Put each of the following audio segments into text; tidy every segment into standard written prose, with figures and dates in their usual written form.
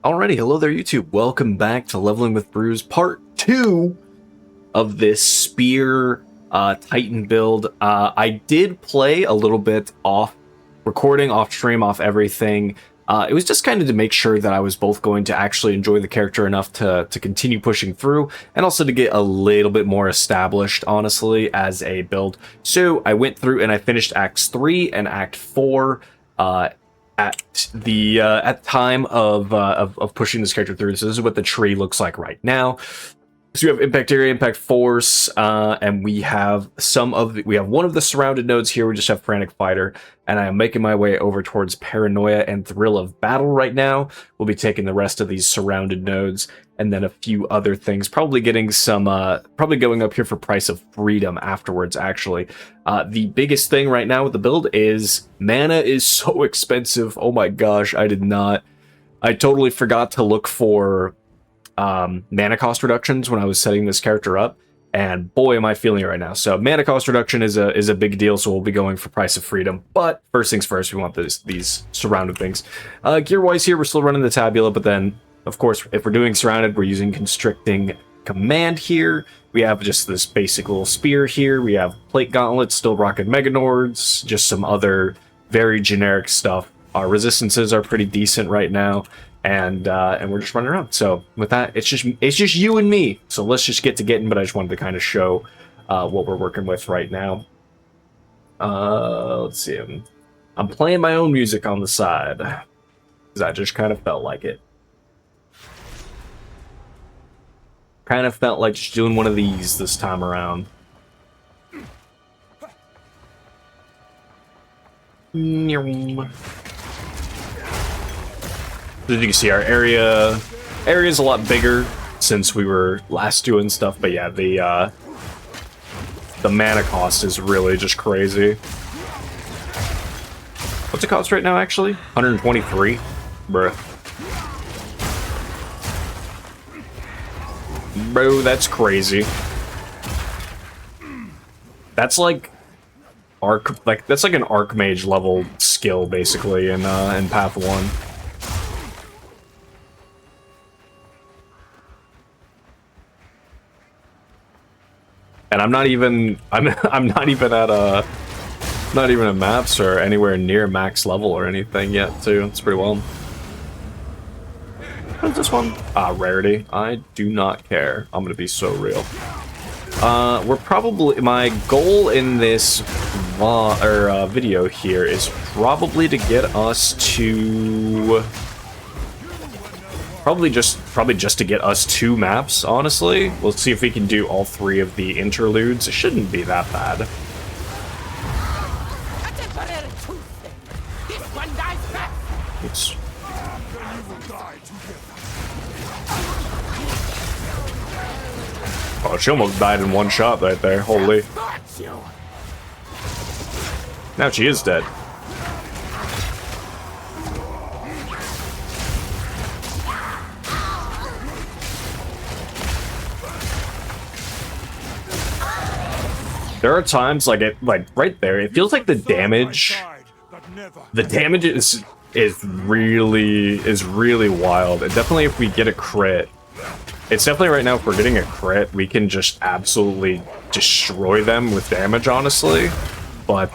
Alrighty, hello there YouTube. Welcome back to Leveling with Brews, part 2 of this Spear Titan build. I did play a little bit off recording, off stream, off everything. It was just kind of to make sure that I was both going to actually enjoy the character enough to continue pushing through, and also to get a little bit more established, honestly, as a build. So I went through and I finished Acts 3 and Act 4, at the time of pushing this character through. So this is what the tree looks like right now. So we have impact area, impact force, and we have one of the surrounded nodes here. We just have frantic fighter, and I am making my way over towards paranoia and thrill of battle right now. We'll be taking the rest of these surrounded nodes, and then a few other things. Probably getting some, probably going up here for price of freedom afterwards. Actually, the biggest thing right now with the build is mana is so expensive. Oh my gosh, I totally forgot to look for mana cost reductions when I was setting this character up, and boy am I feeling it right now. So mana cost reduction is a big deal, so we'll be going for price of freedom. But first things first, we want these surrounded things. Gear wise here, we're still running the tabula, but then of course if we're doing surrounded, we're using constricting command here. We have just this basic little spear here. We have plate gauntlets, still rocking meganords, just some other very generic stuff. Our resistances are pretty decent right now. And we're just running around. So with that, it's just you and me. So let's just get to getting. But I just wanted to kind of show what we're working with right now. Let's see. I'm playing my own music on the side because I just kind of felt like it. Kind of felt like just doing one of these this time around. As you can see, our area is a lot bigger since we were last doing stuff, but yeah, the mana cost is really just crazy. What's it cost right now, actually? 123? Bruh. Bro, that's crazy. That's like that's like an Archmage level skill, basically, in Path 1. And I'm not even at maps or anywhere near max level or anything yet, too. It's pretty well. What is this one? Rarity. I do not care. I'm gonna be so real. My goal in this video here is probably to get us to Probably just to get us 2 maps, honestly. We'll see if we can do all 3 of the interludes. It shouldn't be that bad. Oops. Oh, she almost died in one shot right there. Holy. Now she is dead. There are times like right there, it feels like the damage is really wild. And definitely if we get a crit, it's definitely right now if we're getting a crit, we can just absolutely destroy them with damage, honestly. But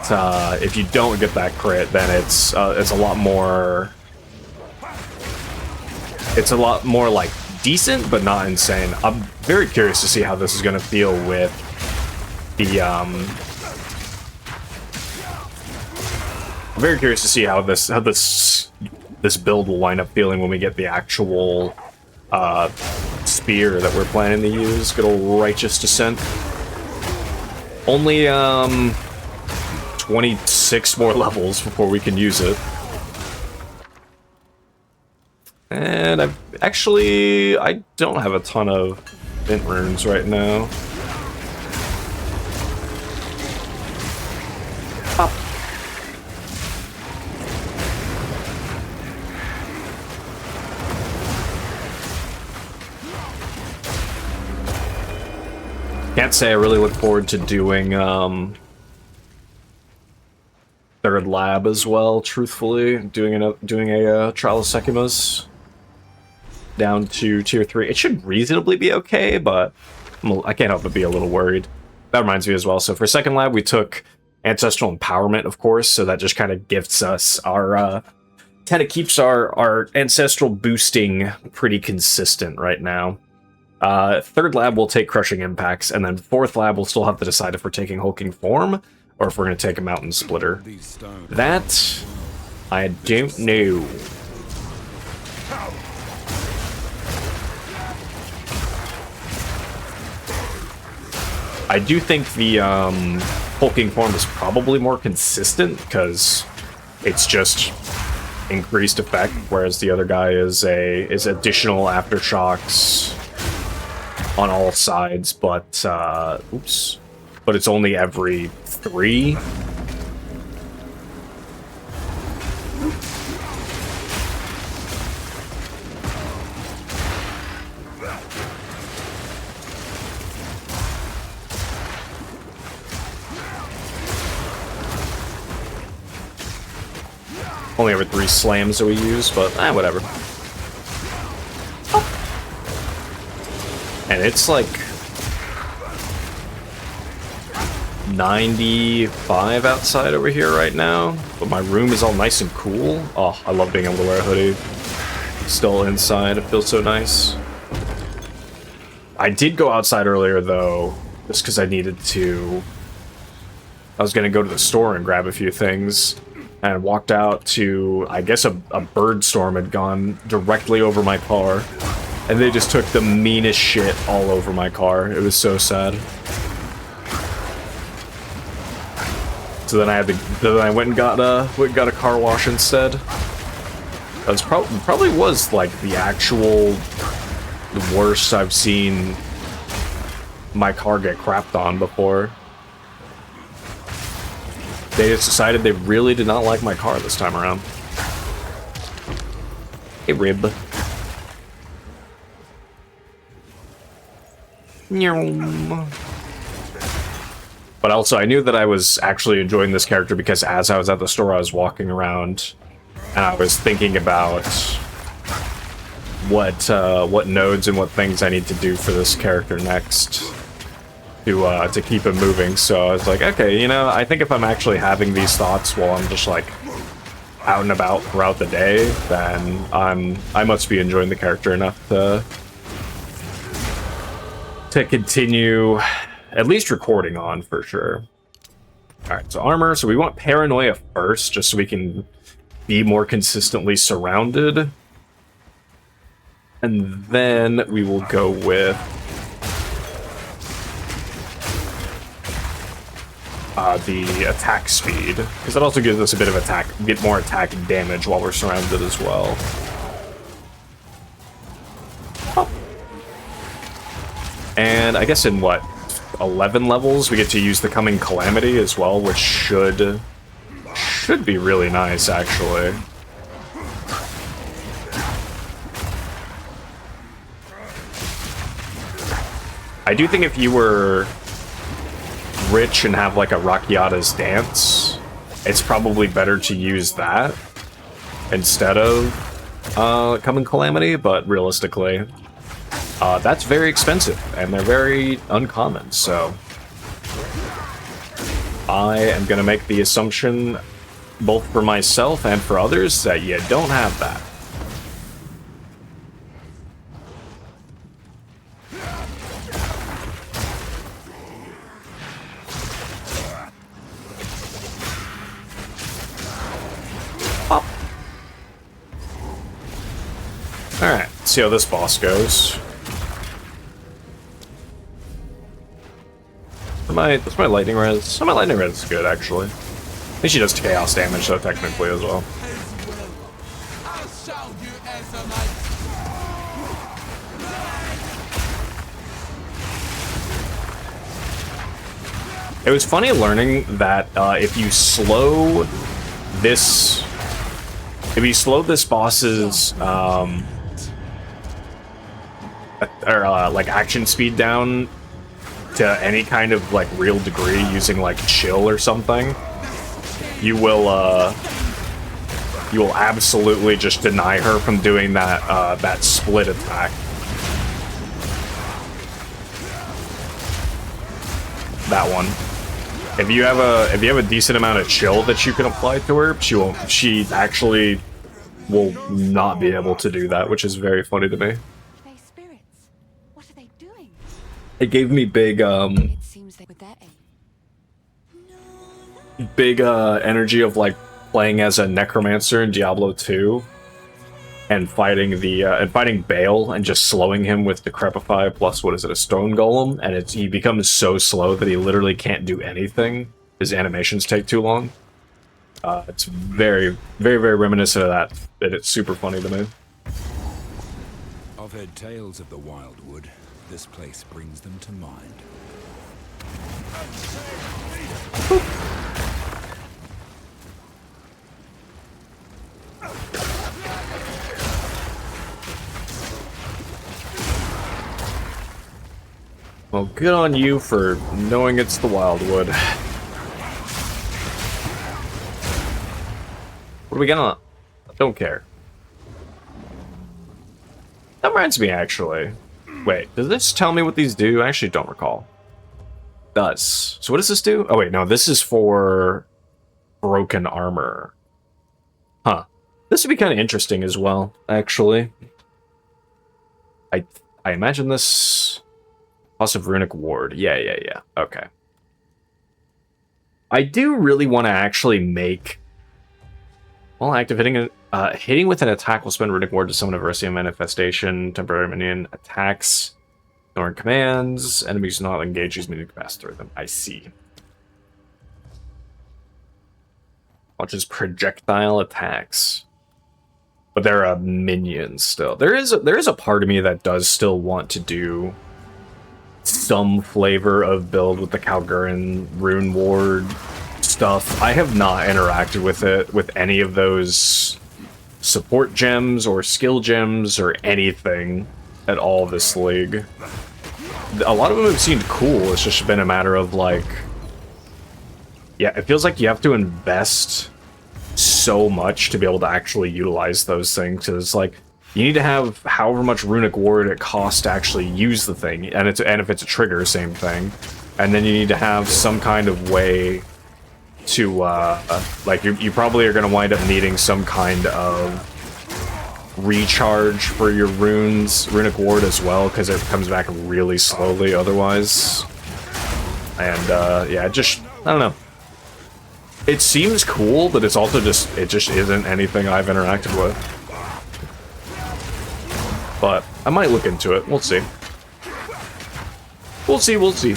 if you don't get that crit, then it's a lot more like decent, but not insane. I'm very curious to see how this is gonna feel with the I'm very curious to see how this build will wind up feeling when we get the actual spear that we're planning to use. Good old Righteous Descent. Only 26 more levels before we can use it. And I don't have a ton of Vent runes right now. Up. Can't say I really look forward to doing third lab as well. Truthfully, doing a Trial of Secumas. down to tier 3. It should reasonably be okay, but I can't help but be a little worried. That reminds me as well. So for second lab, we took Ancestral Empowerment, of course, so that just kind of gifts us our... kind of keeps our Ancestral boosting pretty consistent right now. Third lab, we'll take Crushing Impacts, and then fourth lab, we'll still have to decide if we're taking Hulking Form, or if we're going to take a Mountain Splitter. That... I don't know. I do think the Hulking Form is probably more consistent, because it's just increased effect, whereas the other guy is additional aftershocks on all sides, but oops. But it's only every 3. Only every 3 slams that we use, but whatever. And it's like 95 outside over here right now, but my room is all nice and cool. Oh, I love being able to wear a hoodie. Still inside, it feels so nice. I did go outside earlier though, just because I needed to. I was gonna go to the store and grab a few things, and walked out to, I guess a bird storm had gone directly over my car, and they just took the meanest shit all over my car. It was so sad. So then I went and got a car wash instead. That was probably was like the worst I've seen my car get crapped on before. They just decided they really did not like my car this time around. Hey, Rib. But also, I knew that I was actually enjoying this character because as I was at the store, I was walking around and I was thinking about what nodes and what things I need to do for this character next to keep him moving. So I was like, okay, you know, I think if I'm actually having these thoughts while I'm just like out and about throughout the day, then I must be enjoying the character enough to continue at least recording on for sure. Alright, so armor. So we want Paranoia first, just so we can be more consistently surrounded. And then we will go with the attack speed, because that also gives us a bit of get more attack damage while we're surrounded as well. Oh. And I guess in what, 11 levels, we get to use the Coming Calamity as well, which should be really nice, actually. I do think if you were rich and have like a Rakiata's Dance, it's probably better to use that instead of Coming Calamity, but realistically, that's very expensive and they're very uncommon, so I am gonna make the assumption both for myself and for others that you don't have that. Alright, let's see how this boss goes. What's my lightning res? Oh, my lightning res is good, actually. I think she does chaos damage, though, technically, as well. It was funny learning that if you slow this boss's like action speed down to any kind of like real degree using like chill or something, you will you will absolutely just deny her from doing that that split attack. That one. If you have a decent amount of chill that you can apply to her, she actually will not be able to do that, which is very funny to me. Spirits. What are they doing? It gave me big It seems that with their aim. big energy of like playing as a necromancer in Diablo 2 and fighting fighting Bale and just slowing him with Decrepify plus what is it, a stone golem, and he becomes so slow that he literally can't do anything. His animations take too long. It's very, very, very reminiscent of that, and it's super funny to me. I've heard tales of the Wildwood. This place brings them to mind. Well, good on you for knowing it's the Wildwood. What do we got on? Don't care. That reminds me, actually. Wait, does this tell me what these do? I actually don't recall. It does. So what does this do? Oh wait, no, this is for broken armor. Huh. This would be kind of interesting as well, actually. I imagine this... Plus of Runic Ward. Yeah. Okay. I do really want to actually make... While active, hitting with an attack will spend Runic Ward to summon a Versian Manifestation. Temporary minion attacks. Ignoring commands. Enemies do not engage these minions pass through them. I see. Launches projectile attacks. But they're minions still. There is a part of me that does still want to do some flavor of build with the Kalgurin Rune Ward stuff. I have not interacted with it with any of those support gems or skill gems or anything at all this league. A lot of them have seemed cool. It's just been a matter of like, yeah, it feels like you have to invest so much to be able to actually utilize those things. Cause it's like, you need to have however much Runic Ward it costs to actually use the thing, and if it's a trigger, same thing. And then you need to have some kind of way to, like, you probably are going to wind up needing some kind of recharge for your Runic Ward as well, because it comes back really slowly otherwise. And, yeah, I don't know. It seems cool, but it's also it just isn't anything I've interacted with. But I might look into it. We'll see. We'll see.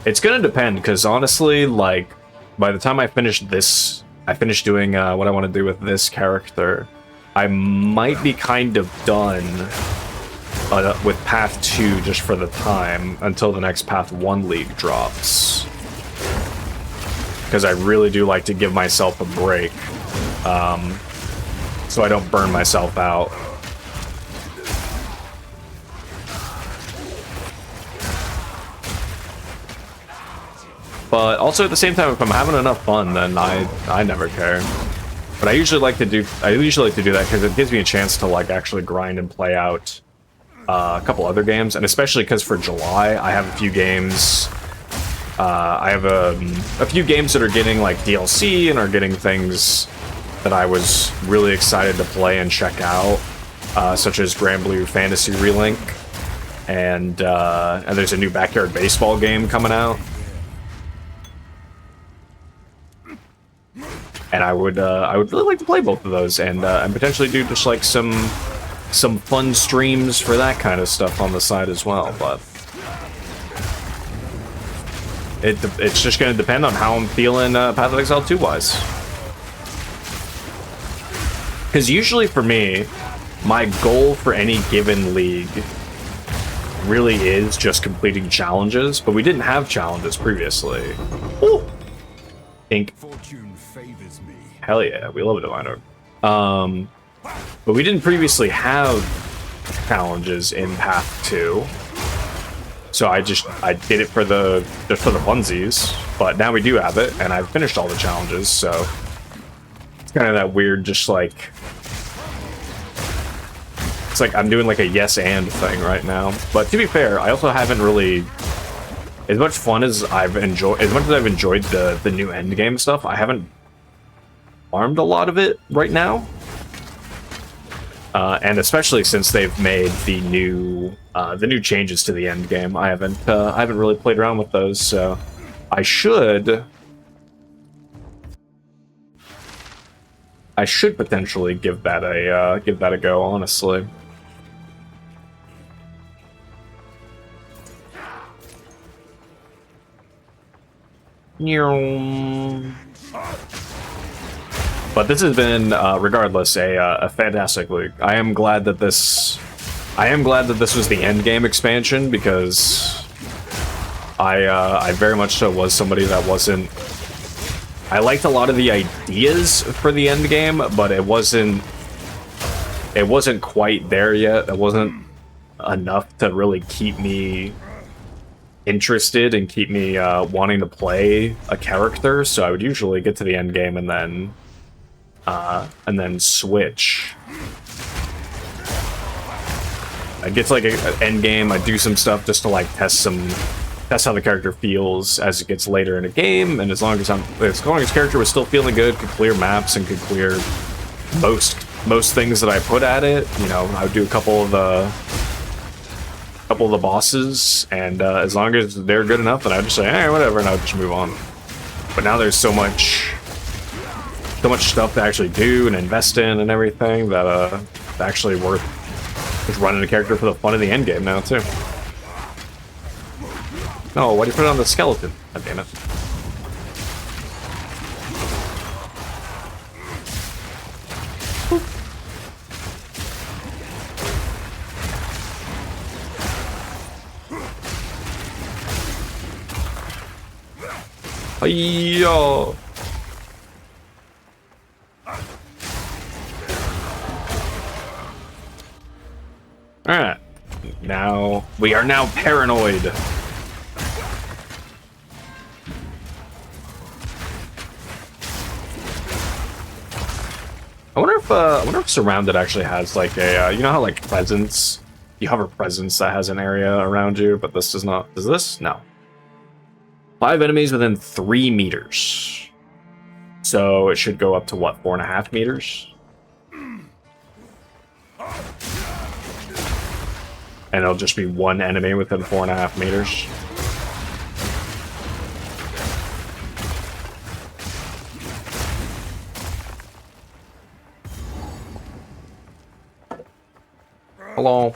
It's gonna depend, because honestly, like, by the time I finish doing what I want to do with this character, I might be kind of done with Path 2 just for the time, until the next Path 1 League drops. Because I really do like to give myself a break. So I don't burn myself out. But also at the same time, if I'm having enough fun, then I never care. But I usually like to do that because it gives me a chance to like actually grind and play out a couple other games, and especially because for July I have a few games. I have a few games that are getting like DLC and are getting things that I was really excited to play and check out, such as Grand Blue Fantasy Relink, and there's a new Backyard Baseball game coming out, and I would really like to play both of those, and potentially do just like some fun streams for that kind of stuff on the side as well. But it's just going to depend on how I'm feeling Path of Exile 2 wise. Because usually for me, my goal for any given league really is just completing challenges, but we didn't have challenges previously. Ooh. Ink. Fortune favors me. Hell yeah, we love a Divine Orb. But we didn't previously have challenges in Path 2. So I did it for the just for the funsies, but now we do have it, and I've finished all the challenges. So it's kind of that weird, just like it's like I'm doing like a yes and thing right now. But to be fair, I also haven't really, as much fun as I've enjoyed, the new end game stuff. I haven't farmed a lot of it right now. And especially since they've made the new changes to the end game, I haven't really played around with those. So I should potentially give that a go. Honestly. But this has been, regardless, a fantastic week. I am glad that this was the end game expansion, because I very much so was somebody that wasn't. I liked a lot of the ideas for the end game, but it wasn't quite there yet. It wasn't enough to really keep me interested and keep me wanting to play a character. So I would usually get to the end game and then switch. I get to like an end game, I do some stuff just to like test how the character feels as it gets later in a game, and as long as character was still feeling good, could clear maps and could clear most things that I put at it, you know, I would do a couple of the bosses, and as long as they're good enough, then I'd just say, hey, whatever, and I would just move on. But now there's so much stuff to actually do and invest in and everything that it's actually worth just running a character for the fun of the end game now too. No, why do you put it on the skeleton? God damn it. Yo. Alright. Now, we are now paranoid. I wonder if Surrounded actually has like a, you know how like Presence, you have a Presence that has an area around you, but this does not. Does this? No. 5 enemies within 3 meters. So it should go up to what, 4.5 meters? And it'll just be 1 enemy within 4.5 meters. Hello.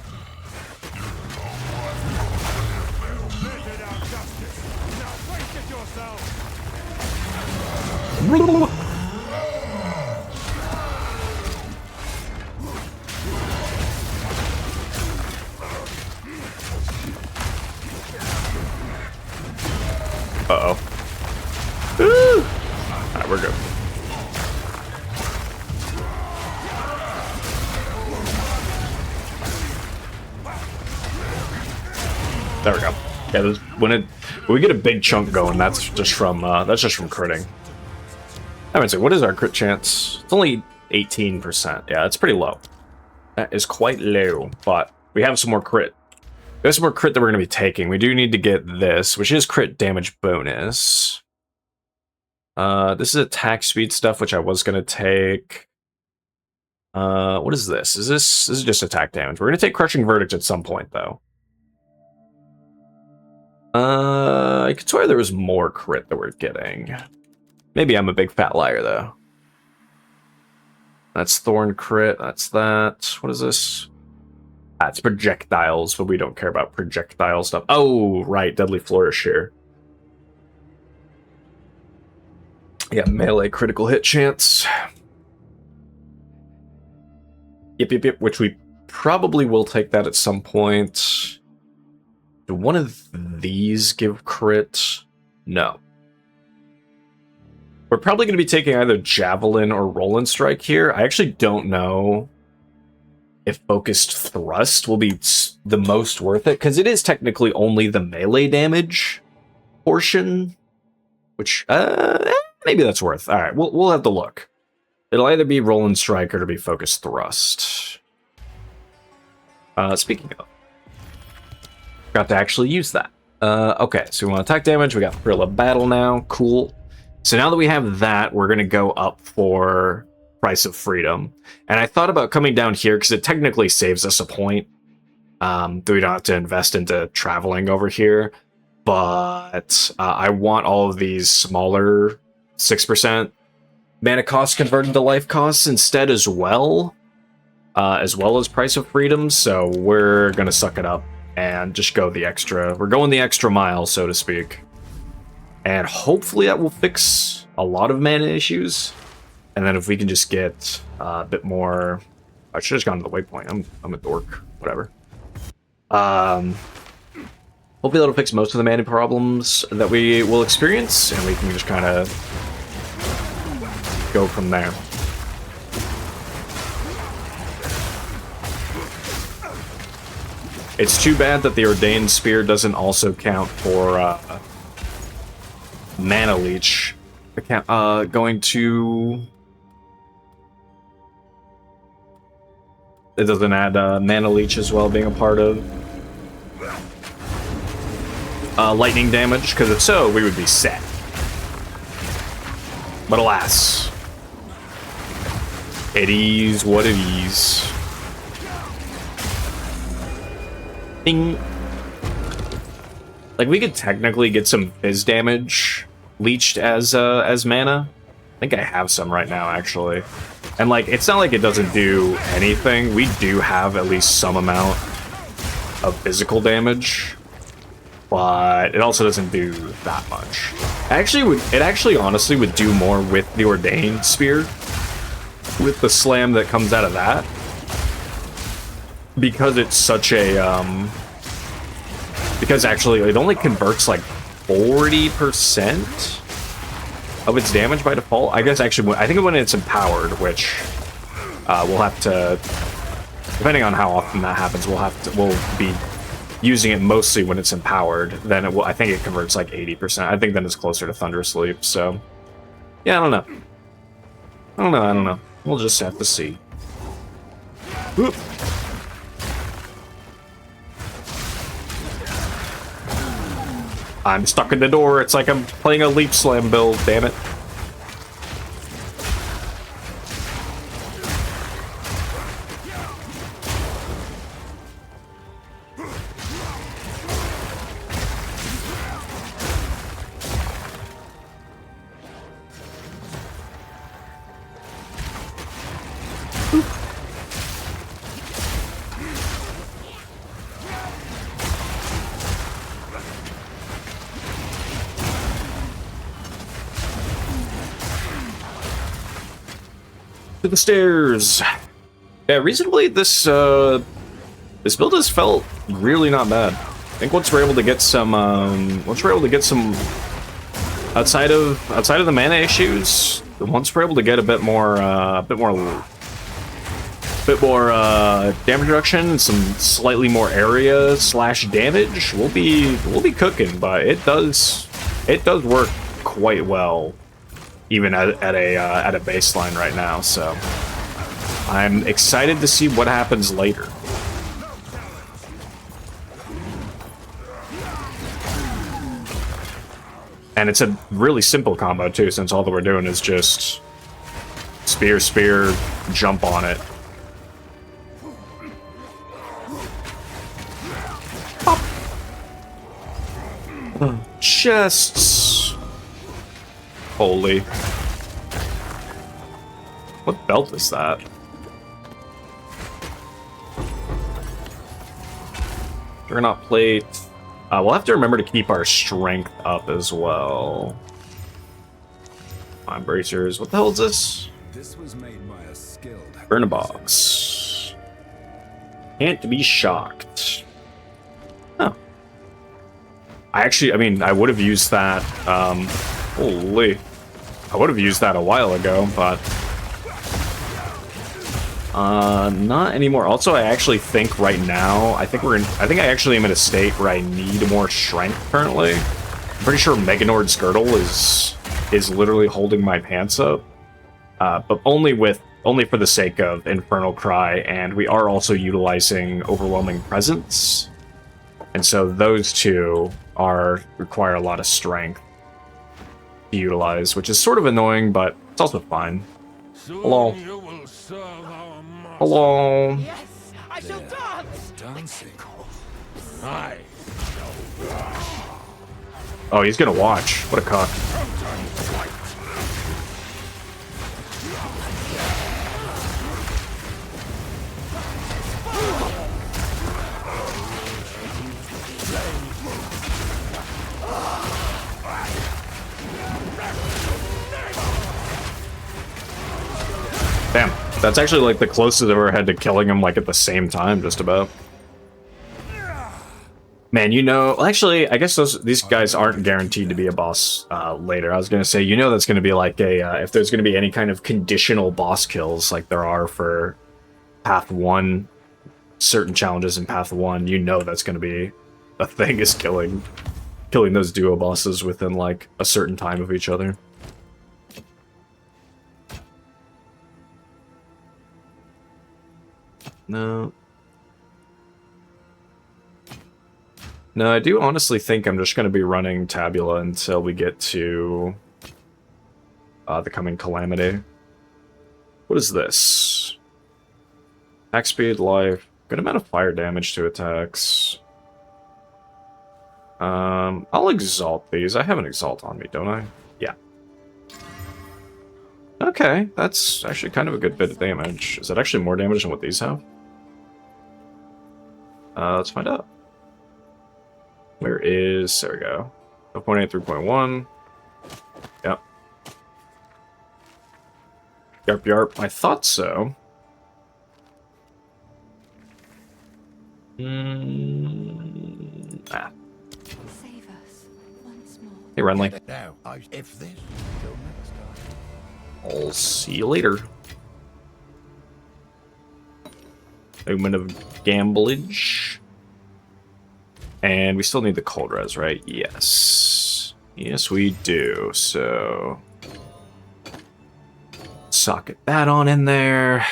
Uh-oh. Alright, we're good. There we go. Yeah, when we get a big chunk going, that's just from critting. I would say, what is our crit chance? It's only 18%. Yeah, it's pretty low. That is quite low, but we have some more crit. We have some more crit that we're going to be taking. We do need to get this, which is crit damage bonus. This is attack speed stuff, which I was going to take. What is this? This is just attack damage. We're going to take Crushing Verdict at some point, though. I could swear there was more crit that we're getting. Maybe I'm a big fat liar, though. That's Thorn crit. That's that. What is this? That's projectiles, but we don't care about projectile stuff. Oh, right. Deadly Flourish here. Yeah, melee critical hit chance. Yep. Which we probably will take that at some point. Do one of these give crit? No. We're probably going to be taking either Javelin or Roland Strike here. I actually don't know if focused thrust will be the most worth it, because it is technically only the melee damage portion, which maybe that's worth. All right, we'll have to look. It'll either be roll and strike or to be focused thrust. Speaking of, got to actually use that. Okay, so we want attack damage. We got Thrill of Battle now. Cool. So now that we have that, we're gonna go up for Price of Freedom. And I thought about coming down here because it technically saves us a point. That we don't have to invest into traveling over here. But I want all of these smaller 6% mana costs converted to life costs instead as well as Price of Freedom. So we're gonna suck it up and just go the extra. We're going the extra mile, so to speak. And hopefully that will fix a lot of mana issues. And then if we can just get a bit more... I should have just gone to the waypoint. I'm a dork. Whatever. Hopefully that'll fix most of the mana problems that we will experience, and we can just kind of go from there. It's too bad that the Ordained Spear doesn't also count for Mana Leech. Going to... It doesn't add Mana Leech as well being a part of lightning damage, because if so, we would be set. But alas, it is what it is. Ding. Like, we could technically get some fizz damage leeched as mana. I think I have some right now, actually. And, like, it's not like it doesn't do anything. We do have at least some amount of physical damage, but it also doesn't do that much. It actually honestly would do more with the Ordained Spear, with the slam that comes out of that, because it's such a because actually it only converts like 40% of its damage by default. I guess actually, I think when it's empowered, which we'll have to, depending on how often that happens, we'll be using it mostly when it's empowered. Then it will, I think it converts like 80%. I think then it's closer to Thunderous Leap. So yeah, I don't know. We'll just have to see. Oop. I'm stuck in the door. It's like I'm playing a Leap Slam build, damn it. To the stairs. Yeah, reasonably this build has felt really not bad. I think once we're able to get some outside of the mana issues, once we're able to get a bit more damage reduction and some slightly more area / damage, we'll be cooking. But it does work quite well, even at a baseline right now, so I'm excited to see what happens later. And it's a really simple combo too, since all that we're doing is just spear, jump on it. Pop. Chests. Holy. What belt is that? Juggernaut plate. We'll have to remember to keep our strength up as well. Mind bracers. What the hell is this? This was made by a skilled Burn a box. Can't be shocked. Oh. I would have used that. Holy. I would have used that a while ago, but Not anymore. Also, I actually think right now, I think I actually am in a state where I need more strength currently. I'm pretty sure Meganord's girdle is literally holding my pants up. But only for the sake of Infernal Cry, and we are also utilizing Overwhelming Presence. And so those two require a lot of strength to utilize, which is sort of annoying, but it's also fine. Hello. Hello. Yes, I shall dance. Dancing. I Oh, he's gonna watch. What a cock. Damn, that's actually like the closest I've ever had to killing him like at the same time, just about. Man, you know, actually, I guess these guys aren't guaranteed to be a boss later. I was gonna say, you know, that's gonna be like a if there's gonna be any kind of conditional boss kills like there are for Path 1, certain challenges in Path 1, you know that's gonna be a thing, is killing those duo bosses within like a certain time of each other. No. No, I do honestly think I'm just going to be running Tabula until we get to the coming Calamity. What is this? Attack speed, life, good amount of fire damage to attacks. I'll exalt these. I have an exalt on me, don't I? Yeah. Okay, that's actually kind of a good bit of damage. Is that actually more damage than what these have? Let's find out. Where is... There we go. 0.8, 3.1. Yep. Yarp, yarp. I thought so. Ah. Save us once more. Hey, Renly. now. If this I'll see you later. Moment of gamblage. And we still need the cold res, right? Yes. Yes, we do. So socket that on in there.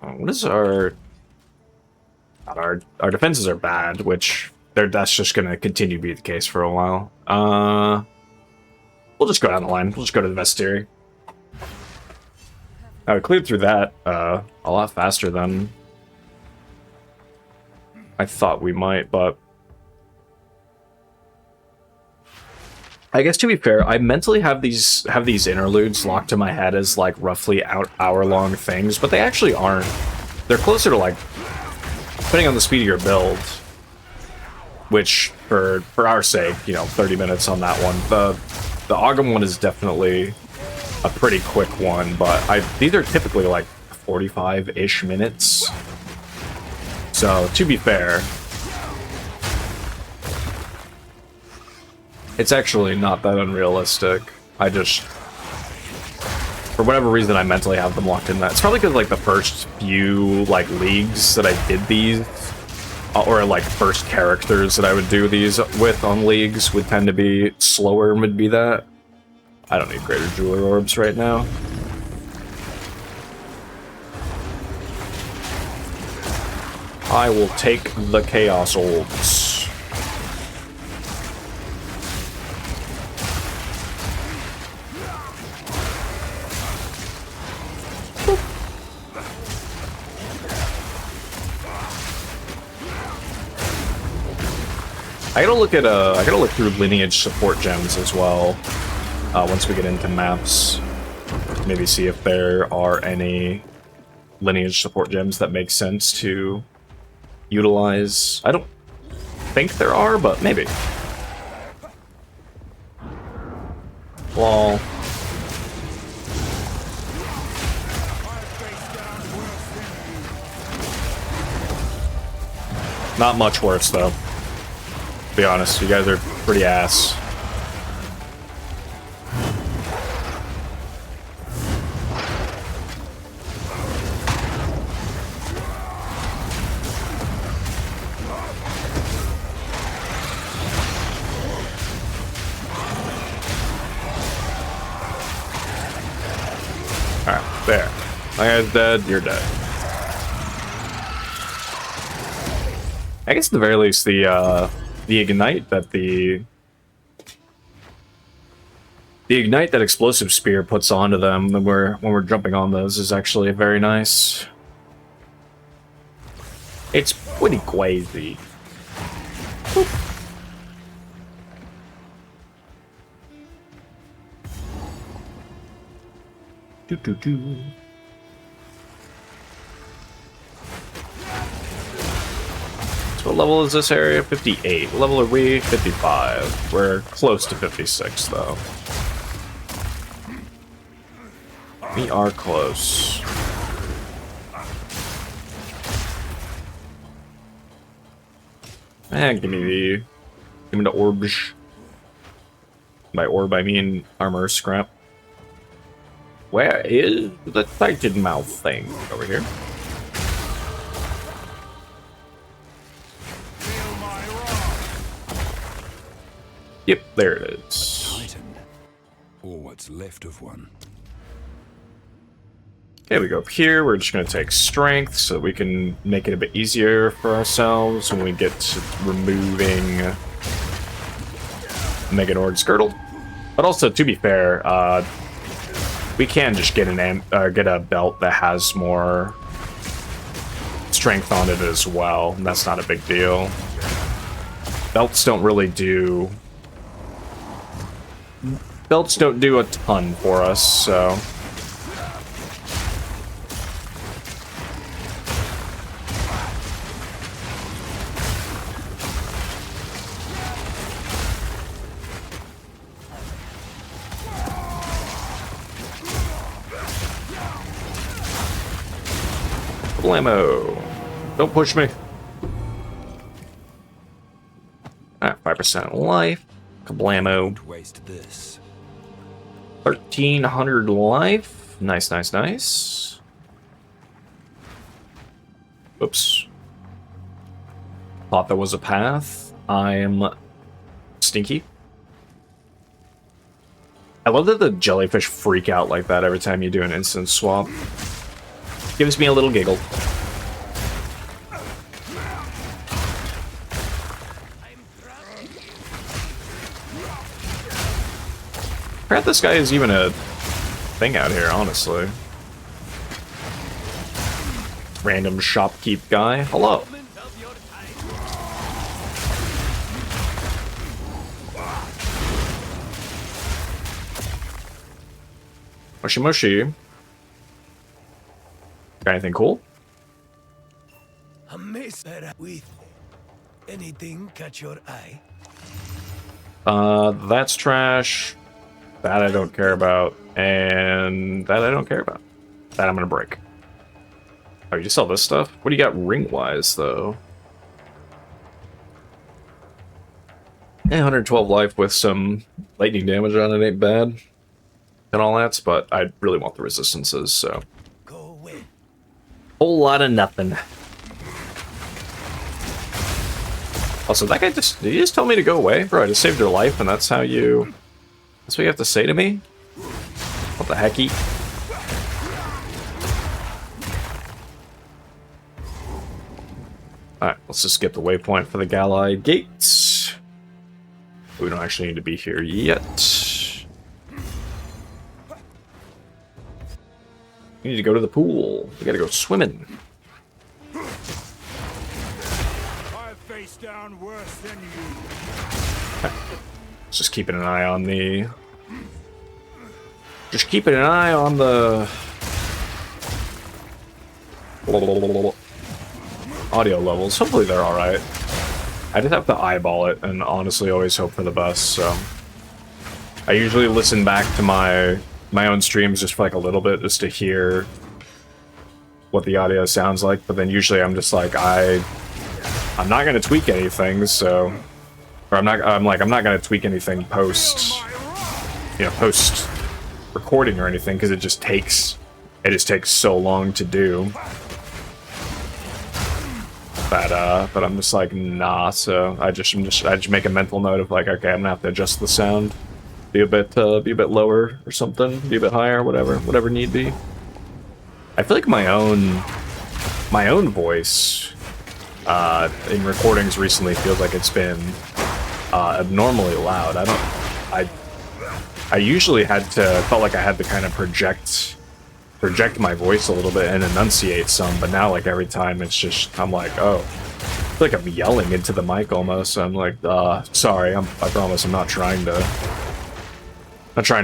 What is our defenses are bad, which that's just gonna continue to be the case for a while. We'll just go down the line. We'll just go to the vestry. We cleared through that a lot faster than I thought we might, but I guess to be fair, I mentally have these interludes locked to my head as like roughly hour-long things, but they actually aren't. They're closer to like, depending on the speed of your build, which for our sake, you know, 30 minutes on that one. The Ogum one is definitely a pretty quick one, but these are typically like 45-ish minutes. So, to be fair, it's actually not that unrealistic. I just, for whatever reason, I mentally have them locked in that. It's probably because, like, the first few, like, leagues that I did these, or, like, first characters that I would do these with on leagues would tend to be slower, would be that. I don't need Greater Jeweler Orbs right now. I will take the Chaos Orbs. I gotta look through lineage support gems as well. Once we get into maps, maybe see if there are any lineage support gems that make sense to utilize. I don't think there are, but maybe. Lol. Not much worse, though. To be honest, you guys are pretty ass. My guy's dead, you're dead. I guess at the very least the ignite that the ignite that explosive spear puts onto them when we're jumping on those is actually very nice. It's pretty crazy. Do do do. So what level is this area? 58. What level are we? 55. We're close to 56 though. We are close. Give me the orbs. By orb I mean armor scrap. Where is the Titan mouth thing? Over here. Yep, there it is. Titan, or what's left of one. Okay, we go up here. We're just going to take strength so that we can make it a bit easier for ourselves when we get to removing Meganord's girdle. But also, to be fair, we can just get get a belt that has more strength on it as well. And that's not a big deal. Belts don't really do... Belts don't do a ton for us, so... Ammo. Don't push me. Alright, 5% life. Kablamo. Don't waste this. 1,300 life. Nice, nice, nice. Oops. Thought there was a path. I'm stinky. I love that the jellyfish freak out like that every time you do an instant swap. Gives me a little giggle. Crap, this guy is even a thing out here, honestly. Random shopkeep guy. Hello. Moshi moshi. Got anything cool? A mess with anything catch your eye? That's trash. That I don't care about. And that I don't care about. That I'm gonna break. Oh, you just sell this stuff? What do you got ring-wise, though? 112 life with some lightning damage on it ain't bad. And all that, but I really want the resistances, so... Go away. Whole lot of nothing. Also, that guy just... Did he just tell me to go away? Bro, I just saved your life, and that's how you... That's what you have to say to me? What the hecky? Alright, let's just get the waypoint for the Galai Gates. We don't actually need to be here yet. We need to go to the pool. We gotta go swimming. I face down worse than you. Just keeping an eye on the... Just keeping an eye on the... audio levels. Hopefully they're alright. I just have to eyeball it and honestly always hope for the best, so... I usually listen back to my own streams just for like a little bit, just to hear what the audio sounds like, but then usually I'm just like, I'm not gonna tweak anything, so... Or I'm not gonna tweak anything post recording or anything, because it just takes so long to do. But I'm just like, nah, so I just make a mental note of like, okay, I'm gonna have to adjust the sound. Be a bit lower or something, be a bit higher, whatever need be. I feel like my own voice in recordings recently feels like it's been abnormally loud. I usually felt like I had to kind of project my voice a little bit and enunciate some, but now like every time it's just, I'm like, oh, I feel like I'm yelling into the mic almost. So I'm like, sorry, I promise I'm not trying to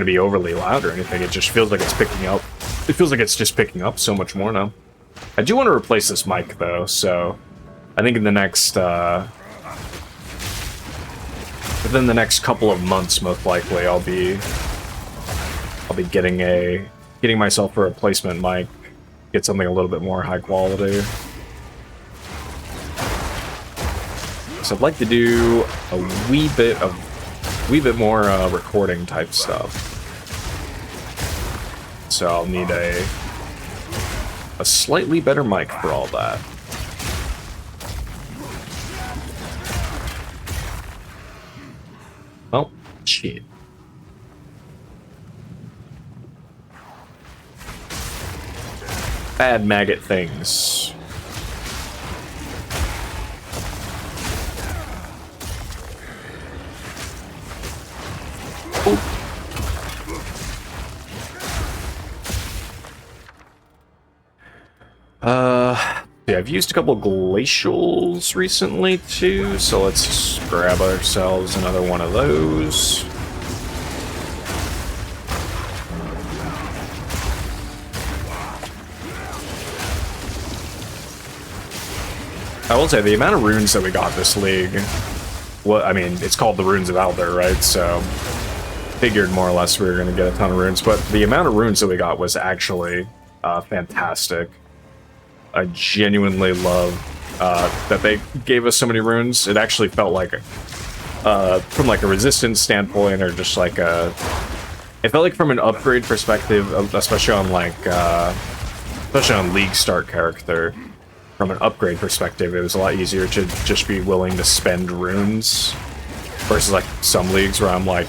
be overly loud or anything. It just feels like it's picking up. It feels like it's just picking up so much more now. I do want to replace this mic though, so I think in the next within the next couple of months, most likely, I'll be getting myself a replacement mic, get something a little bit more high quality. So I'd like to do a wee bit more recording type stuff. So I'll need a slightly better mic for all that. Oh, shit. Bad maggot things. Oh. Yeah, I've used a couple glacials recently too, so let's grab ourselves another one of those. I will say the amount of runes that we got this league, I mean, it's called the Runes of Alder, right? So figured more or less we were going to get a ton of runes, but the amount of runes that we got was actually fantastic. I genuinely love that they gave us so many runes. It actually felt like, from like a resistance standpoint, or just like it felt like from an upgrade perspective, especially on like, especially on League start character. From an upgrade perspective, it was a lot easier to just be willing to spend runes versus like some leagues where I'm like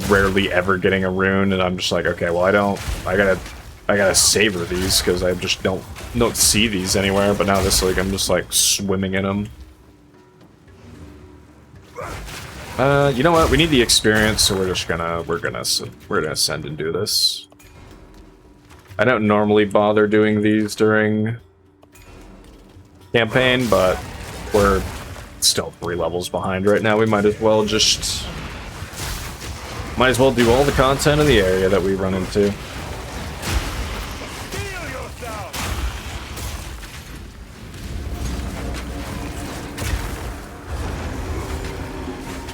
rarely ever getting a rune, and I'm just like, okay, well, I gotta savor these because I just don't see these anywhere. But now this league, I'm just like swimming in them. You know what? We need the experience, so we're gonna ascend and do this. I don't normally bother doing these during campaign, but we're still 3 levels behind right now. We might as well do all the content in the area that we run into.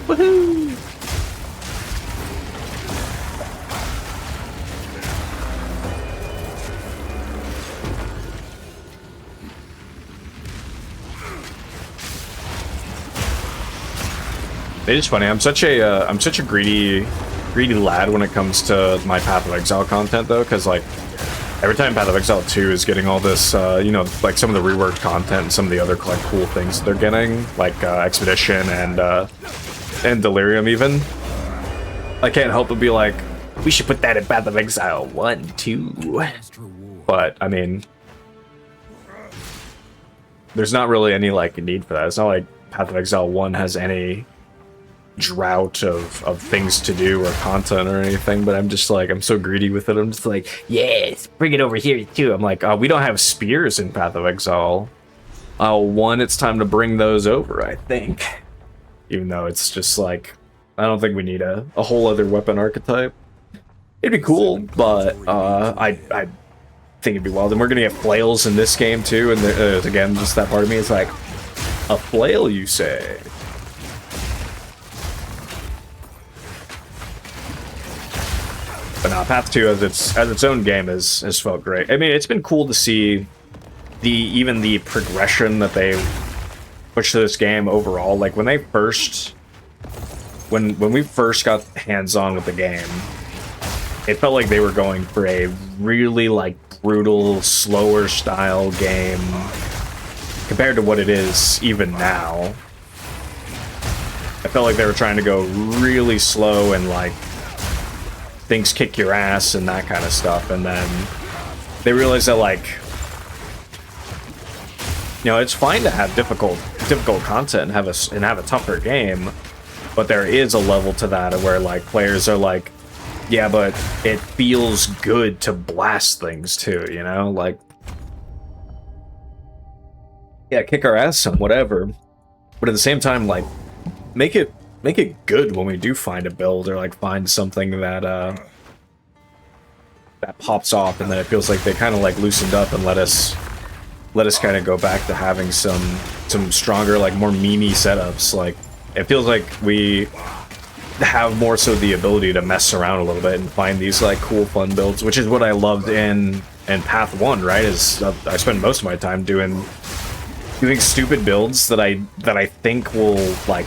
Woohoo! It is funny. I'm such a greedy lad when it comes to my Path of Exile content, though, because like every time Path of Exile 2 is getting all this, you know, like some of the reworked content and some of the other like cool things that they're getting, like Expedition and Delirium, even. I can't help but be like, we should put that in Path of Exile 1, 2. But I mean, there's not really any like need for that. It's not like Path of Exile 1 has any drought of things to do or content or anything, but I'm just like, I'm so greedy with it. I'm just like, yes, bring it over here too. I'm like, we don't have spears in Path of Exile 1. It's time to bring those over, I think. Even though it's just like, I don't think we need a whole other weapon archetype. It'd be cool, but I think it'd be wild. And we're gonna get flails in this game too, and again, just that part of me is like, a flail, you say? But no, Path 2 as its own game has felt great. I mean, it's been cool to see even the progression that they pushed to this game overall. Like when we first got hands-on with the game, it felt like they were going for a really like brutal, slower style game compared to what it is even now. I felt like they were trying to go really slow and like things kick your ass and that kind of stuff, and then they realize that, like, you know, it's fine to have difficult content and have a tougher game, but there is a level to that where like players are like, yeah, but it feels good to blast things too, you know? Like, yeah, kick our ass some, whatever. But at the same time, like, make it good when we do find a build or like find something that that pops off, and then it feels like they kind of like loosened up and let us kind of go back to having some stronger, like more memey setups. Like, it feels like we have more so the ability to mess around a little bit and find these like cool fun builds, which is what I loved in Path 1, right? Is I spend most of my time doing stupid builds that I think will like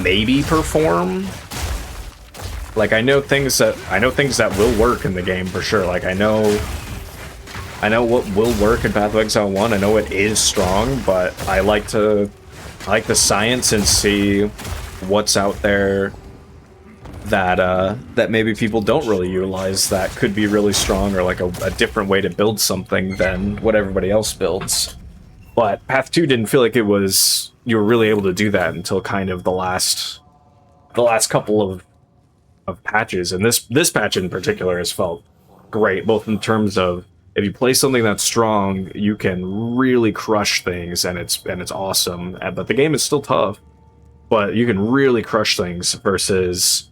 maybe perform. Like, I know things that will work in the game for sure. Like, I know what will work in Path of Exile 1. I know it is strong, but I like the science and see what's out there that maybe people don't really utilize that could be really strong, or like a different way to build something than what everybody else builds. But Path 2 didn't feel like you were really able to do that until kind of the last couple of patches, and this patch in particular has felt great, both in terms of if you play something that's strong, you can really crush things, and it's awesome. But the game is still tough, but you can really crush things versus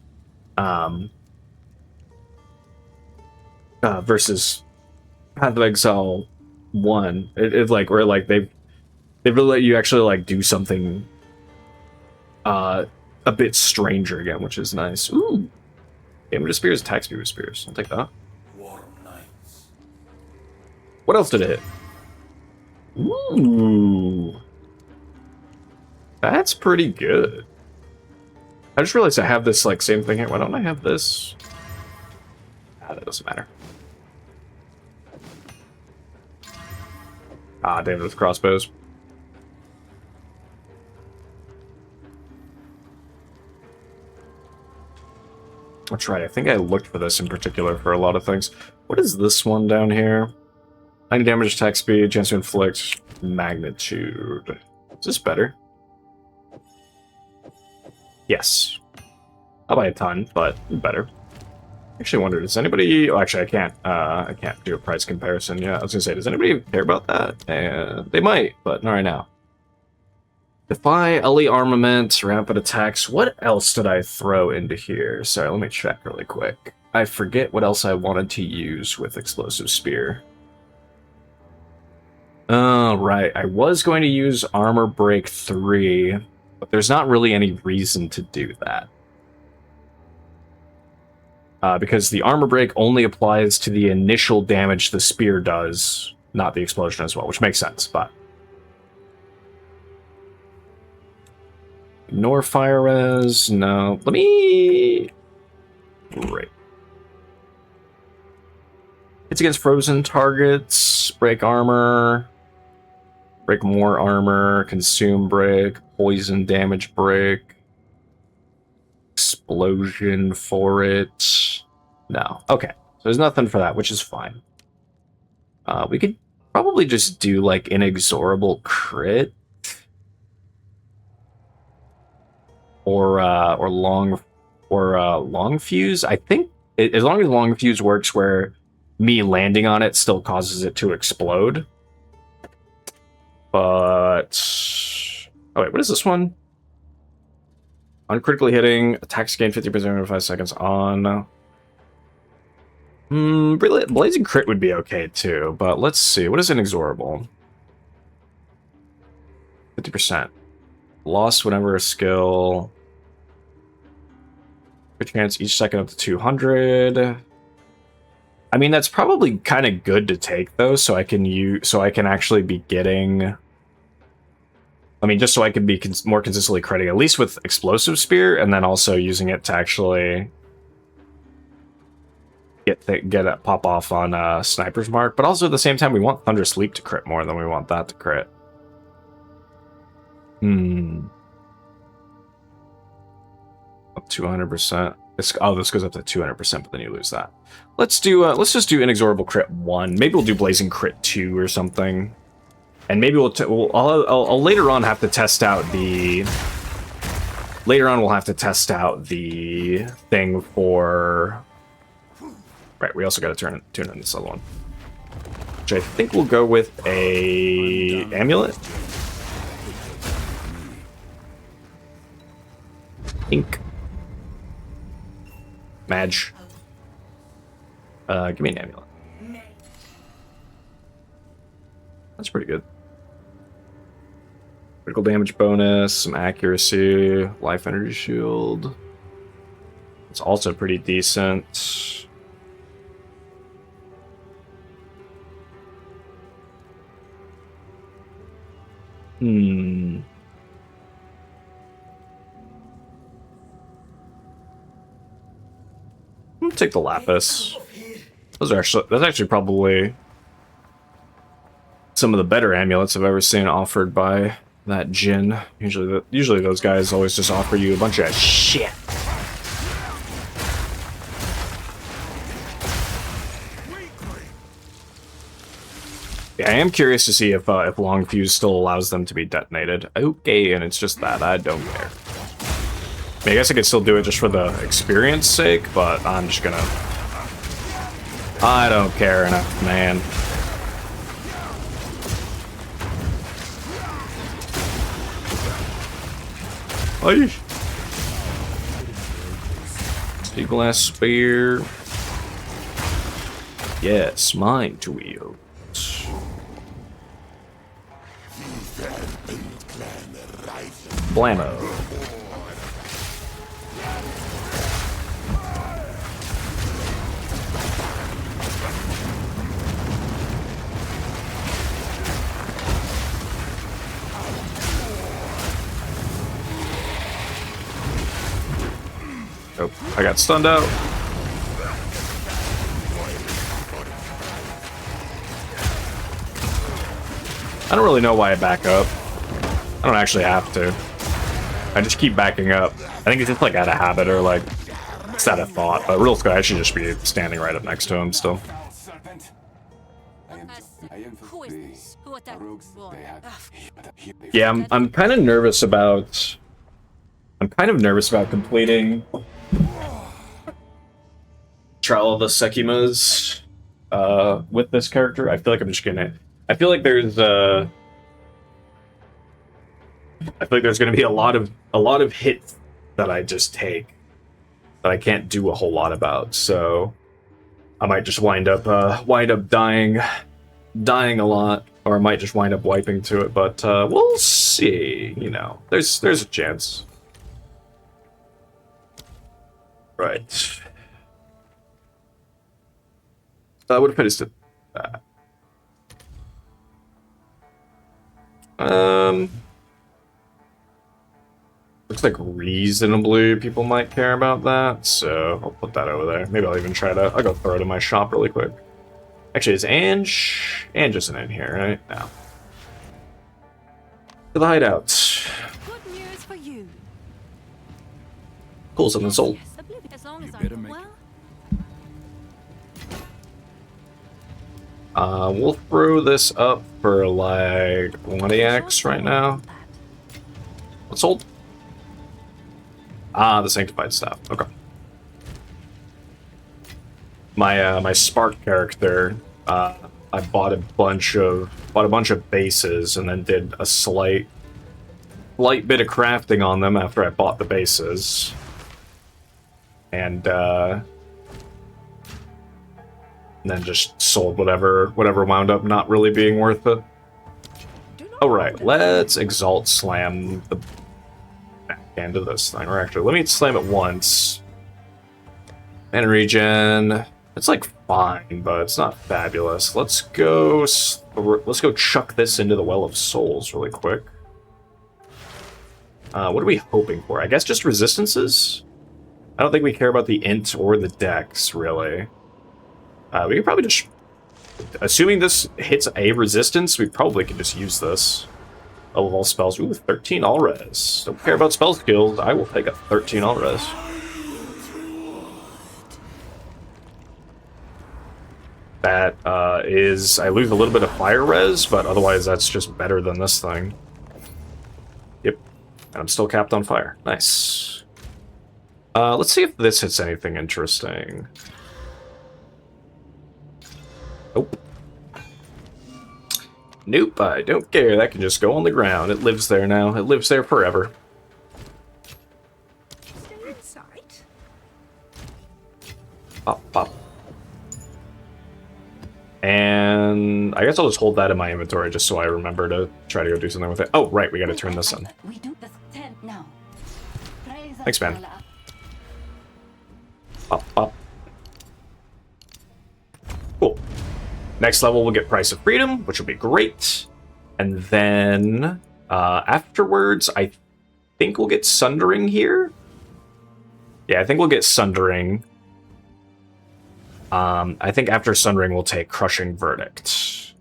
versus Path of Exile 1. It's like where like they've really let you actually like do something a bit stranger again, which is nice. Ooh. Damage of Spears, attack speed with Spears. I'll take that. What else did it hit? Ooh. That's pretty good. I just realized I have this like same thing here. Why don't I have this? Ah, that doesn't matter. Ah, damn it with crossbows. That's right, I think I looked for this in particular for a lot of things. What is this one down here? 90 damage, attack speed, chance to inflict, magnitude. Is this better? Yes. Not by a ton, but better. Actually wondered, does anybody... Oh, actually, I can't do a price comparison. Yeah, I was gonna say, does anybody care about that? They might, but not right now. Defy, LE armament, rampant attacks. What else did I throw into here? Sorry, let me check really quick. I forget what else I wanted to use with Explosive Spear. Oh, right. I was going to use Armor Break 3, but there's not really any reason to do that. Because the Armor Break only applies to the initial damage the spear does, not the explosion as well, which makes sense, but... Ignore fire res, no. Let me... Great. Hits against frozen targets, break armor, break more armor, consume break, poison damage break, explosion for it. No. Okay. So there's nothing for that, which is fine. We could probably just do like inexorable crit. Or long fuse. I think as long as long fuse works where me landing on it still causes it to explode. But oh wait, what is this one? Uncritically hitting, attacks gain 50% every 5 seconds on. Blazing crit would be okay too, but let's see. What is inexorable? 50%. Lost whenever a skill. Crit chance each second up to 200. I mean, that's probably kind of good to take though, so I can actually be getting. I mean, just so I can be more consistently critting, at least with Explosive Spear, and then also using it to actually get it pop off on Sniper's Mark. But also at the same time, we want Thunder Sleep to crit more than we want that to crit. Up to 100%. This goes up to 200%, but then you lose that. Let's just do Inexorable Crit 1. Maybe we'll do Blazing Crit 2 or something. And maybe I'll later on have to test out the... Later on we'll have to test out the thing for... Right, we also got to tune in this other one. Which I think we'll go with a amulet. Ink. Madge. Give me an amulet. That's pretty good. Critical damage bonus, some accuracy, life energy shield. It's also pretty decent. I'm gonna take the lapis. That's actually probably some of the better amulets I've ever seen offered by that Jinn. Usually those guys always just offer you a bunch of shit. Yeah, I am curious to see if Long Fuse still allows them to be detonated. Okay, and it's just that. I don't care. I mean, I guess I could still do it just for the experience sake, but I'm just gonna... I don't care enough, man. Ay. Sea glass spear. Yes, mine to wield. Blammo. Oh, I got stunned out. I don't really know why I back up. I don't actually have to. I just keep backing up. I think it's just like out of habit or like it's out of thought. But real quick, I should just be standing right up next to him still. Yeah, I'm kind of nervous about. I'm kind of nervous about completing Trial of the Sekimas with this character. I feel like I'm just gonna. I feel like there's gonna be a lot of hits that I just take that I can't do a whole lot about. So I might just wind up dying a lot, or I might just wind up wiping to it. But we'll see. You know, there's a chance. Right. What if I just did that? Looks like reasonably people might care about that, so I'll put that over there. Maybe I'll even I'll go throw it in my shop really quick. Actually, is Ange isn't in here, right? No. To the hideout. Good news for you. Cool, something sold. Yes, I believe it as long as better I'm make well. We'll throw this up for like 1AX right now. What's sold? Ah, the Sanctified Staff. Okay. My Spark character, I bought a bunch of bases and then did a slight bit of crafting on them after I bought the bases. And then just sold whatever wound up not really being worth it. Alright, let's Exalt Slam the back end of this thing. Or actually, let me slam it once. And regen. It's like fine, but it's not fabulous. Let's go chuck this into the Well of Souls really quick. What are we hoping for? I guess just resistances? I don't think we care about the int or the dex, really. We could probably just... Assuming this hits a resistance, we probably could just use this. Of all spells. Ooh, 13 all-res. Don't care about spell skills. I will take a 13 all-res. that is I lose a little bit of fire res, but otherwise that's just better than this thing. Yep, and I'm still capped on fire. Nice. Let's see if this hits anything interesting. Nope. Nope, I don't care. That can just go on the ground. It lives there now. It lives there forever. Stay inside. Pop, pop. And I guess I'll just hold that in my inventory just so I remember to try to go do something with it. Oh, right, we gotta turn this in. We do the stand now. Thanks, man. Pop, pop. Cool. Next level, we'll get Price of Freedom, which will be great. And then afterwards, I think we'll get Sundering here. Yeah, I think we'll get Sundering. I think after Sundering, we'll take Crushing Verdict.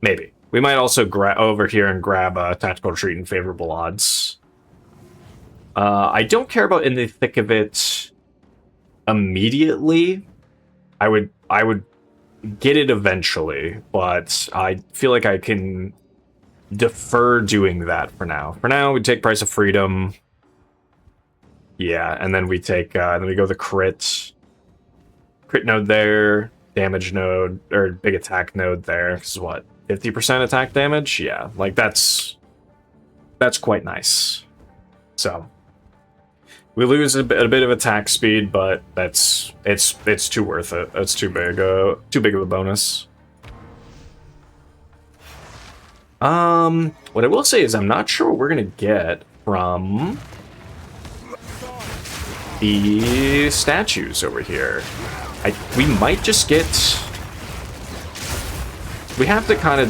Maybe. We might also over here and grab Tactical Retreat and Favorable Odds. I don't care about In the Thick of It immediately. I would get it eventually, but I feel like I can defer doing that for now. For now, we take Price of Freedom. Yeah, and then we take, then we go the crit node there, damage node, or big attack node there. This is what, 50% attack damage? Yeah, like that's quite nice. So we lose a bit of attack speed, but it's too worth it. It's too big of a bonus. What I will say is I'm not sure what we're gonna get from the statues over here. We might just get. I have to kind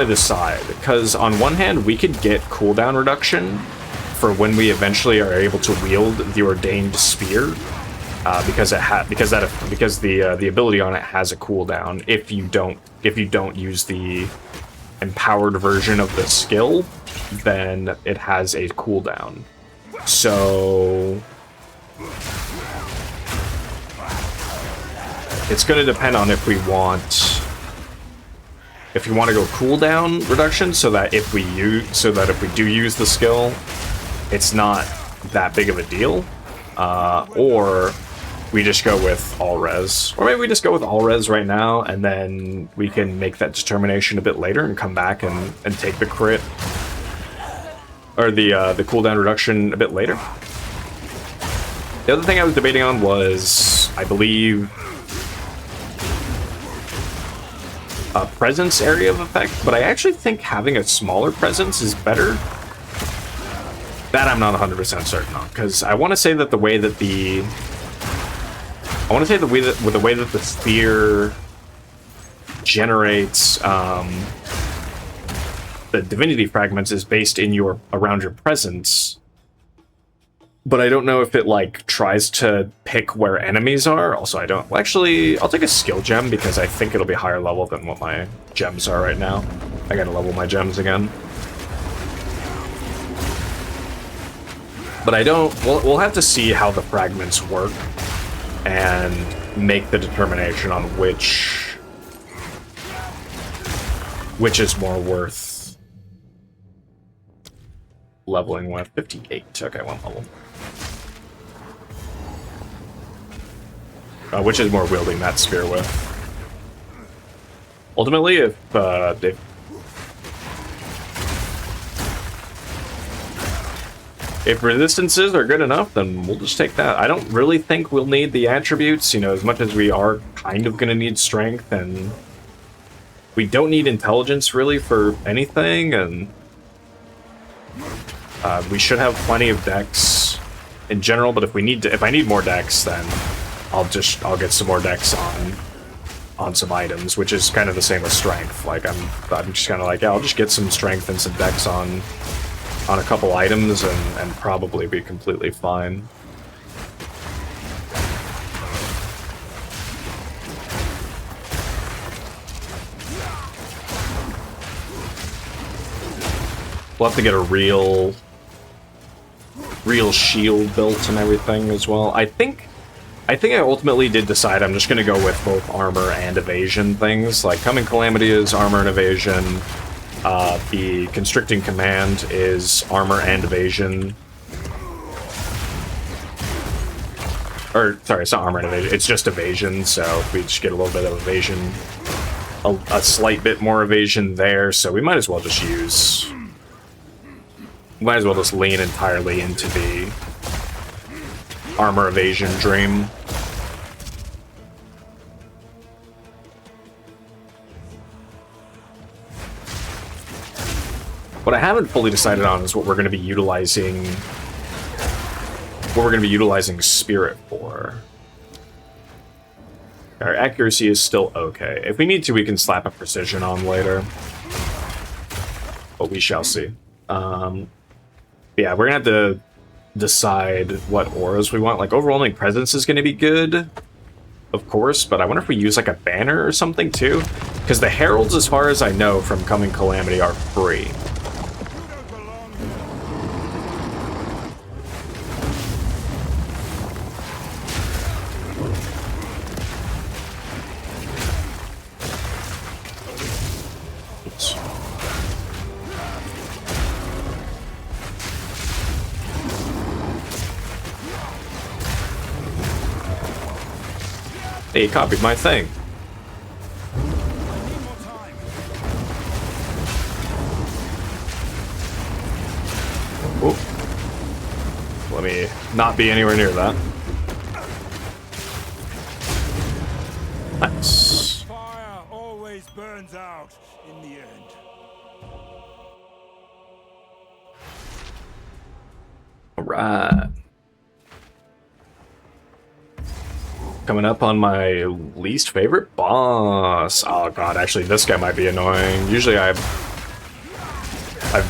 of decide, because on one hand we could get cooldown reduction for when we eventually are able to wield the Ordained Spear, because the ability on it has a cooldown. If you don't use the empowered version of the skill, then it has a cooldown. So it's going to depend on if we want to go cooldown reduction, so that if we do use the skill, it's not that big of a deal, or we just go with all res, or maybe we just go with all res right now, and then we can make that determination a bit later and come back and take the crit or the cooldown reduction a bit later. The other thing I was debating on was, I believe, a presence area of effect, but I actually think having a smaller presence is better. That I'm not 100% certain on, because I want to say that the way that the spear generates the divinity fragments is based in around your presence, but I don't know if it like tries to pick where enemies are. Also, I don't. Well, actually, I'll take a skill gem because I think it'll be higher level than what my gems are right now. I gotta level my gems again. But I don't. We'll have to see how the fragments work and make the determination on which is more worth leveling with. 58. Okay, one level. Which is more wielding that spear with. Ultimately, if resistances are good enough, then we'll just take that. I don't really think we'll need the attributes, as much as we are kind of going to need strength, and we don't need intelligence really for anything, and we should have plenty of dex in general, but if I need more dex, then I'll get some more dex on some items, which is kind of the same with strength. Like I'm just kind of like, yeah, I'll just get some strength and some dex on a couple items and probably be completely fine. We'll have to get a real shield built and everything as well. I think I think I ultimately did decide I'm just going to go with both armor and evasion things. Like, Coming Calamity is armor and evasion. The Constricting Command is armor and evasion. Or, sorry, it's not armor and evasion. It's just evasion, so we just get a little bit of evasion. A slight bit more evasion there, so we might as well just use... Might as well just lean entirely into the armor evasion dream. What I haven't fully decided on is what we're going to be utilizing... What we're going to be utilizing Spirit for. Our accuracy is still okay. If we need to, we can slap a precision on later. But we shall see. Yeah, we're going to have to decide what auras we want. Like, Overwhelming Presence is going to be good, of course, but I wonder if we use, like, a banner or something, too? Because the Heralds, as far as I know, from Coming Calamity are free. Hey, you copied my thing. Oop. Let me not be anywhere near that. Nice. Fire always burns out in the end. All right. Coming up on my least favorite boss. Oh god, actually this guy might be annoying. Usually I've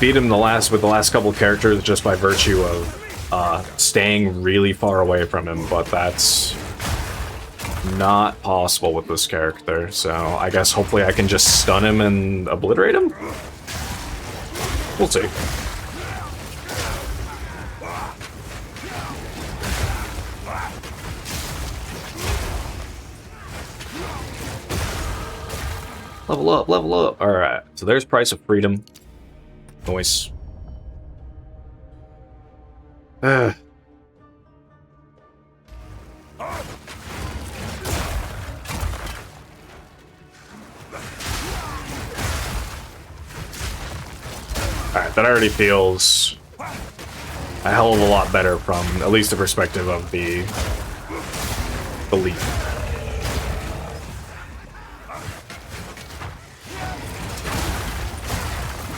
beat him with the last couple characters just by virtue of staying really far away from him, but that's not possible with this character. So I guess hopefully I can just stun him and obliterate him? We'll see. Level up, level up. Alright, so there's Price of Freedom. Noise. Alright, that already feels a hell of a lot better from at least the perspective of the leaf.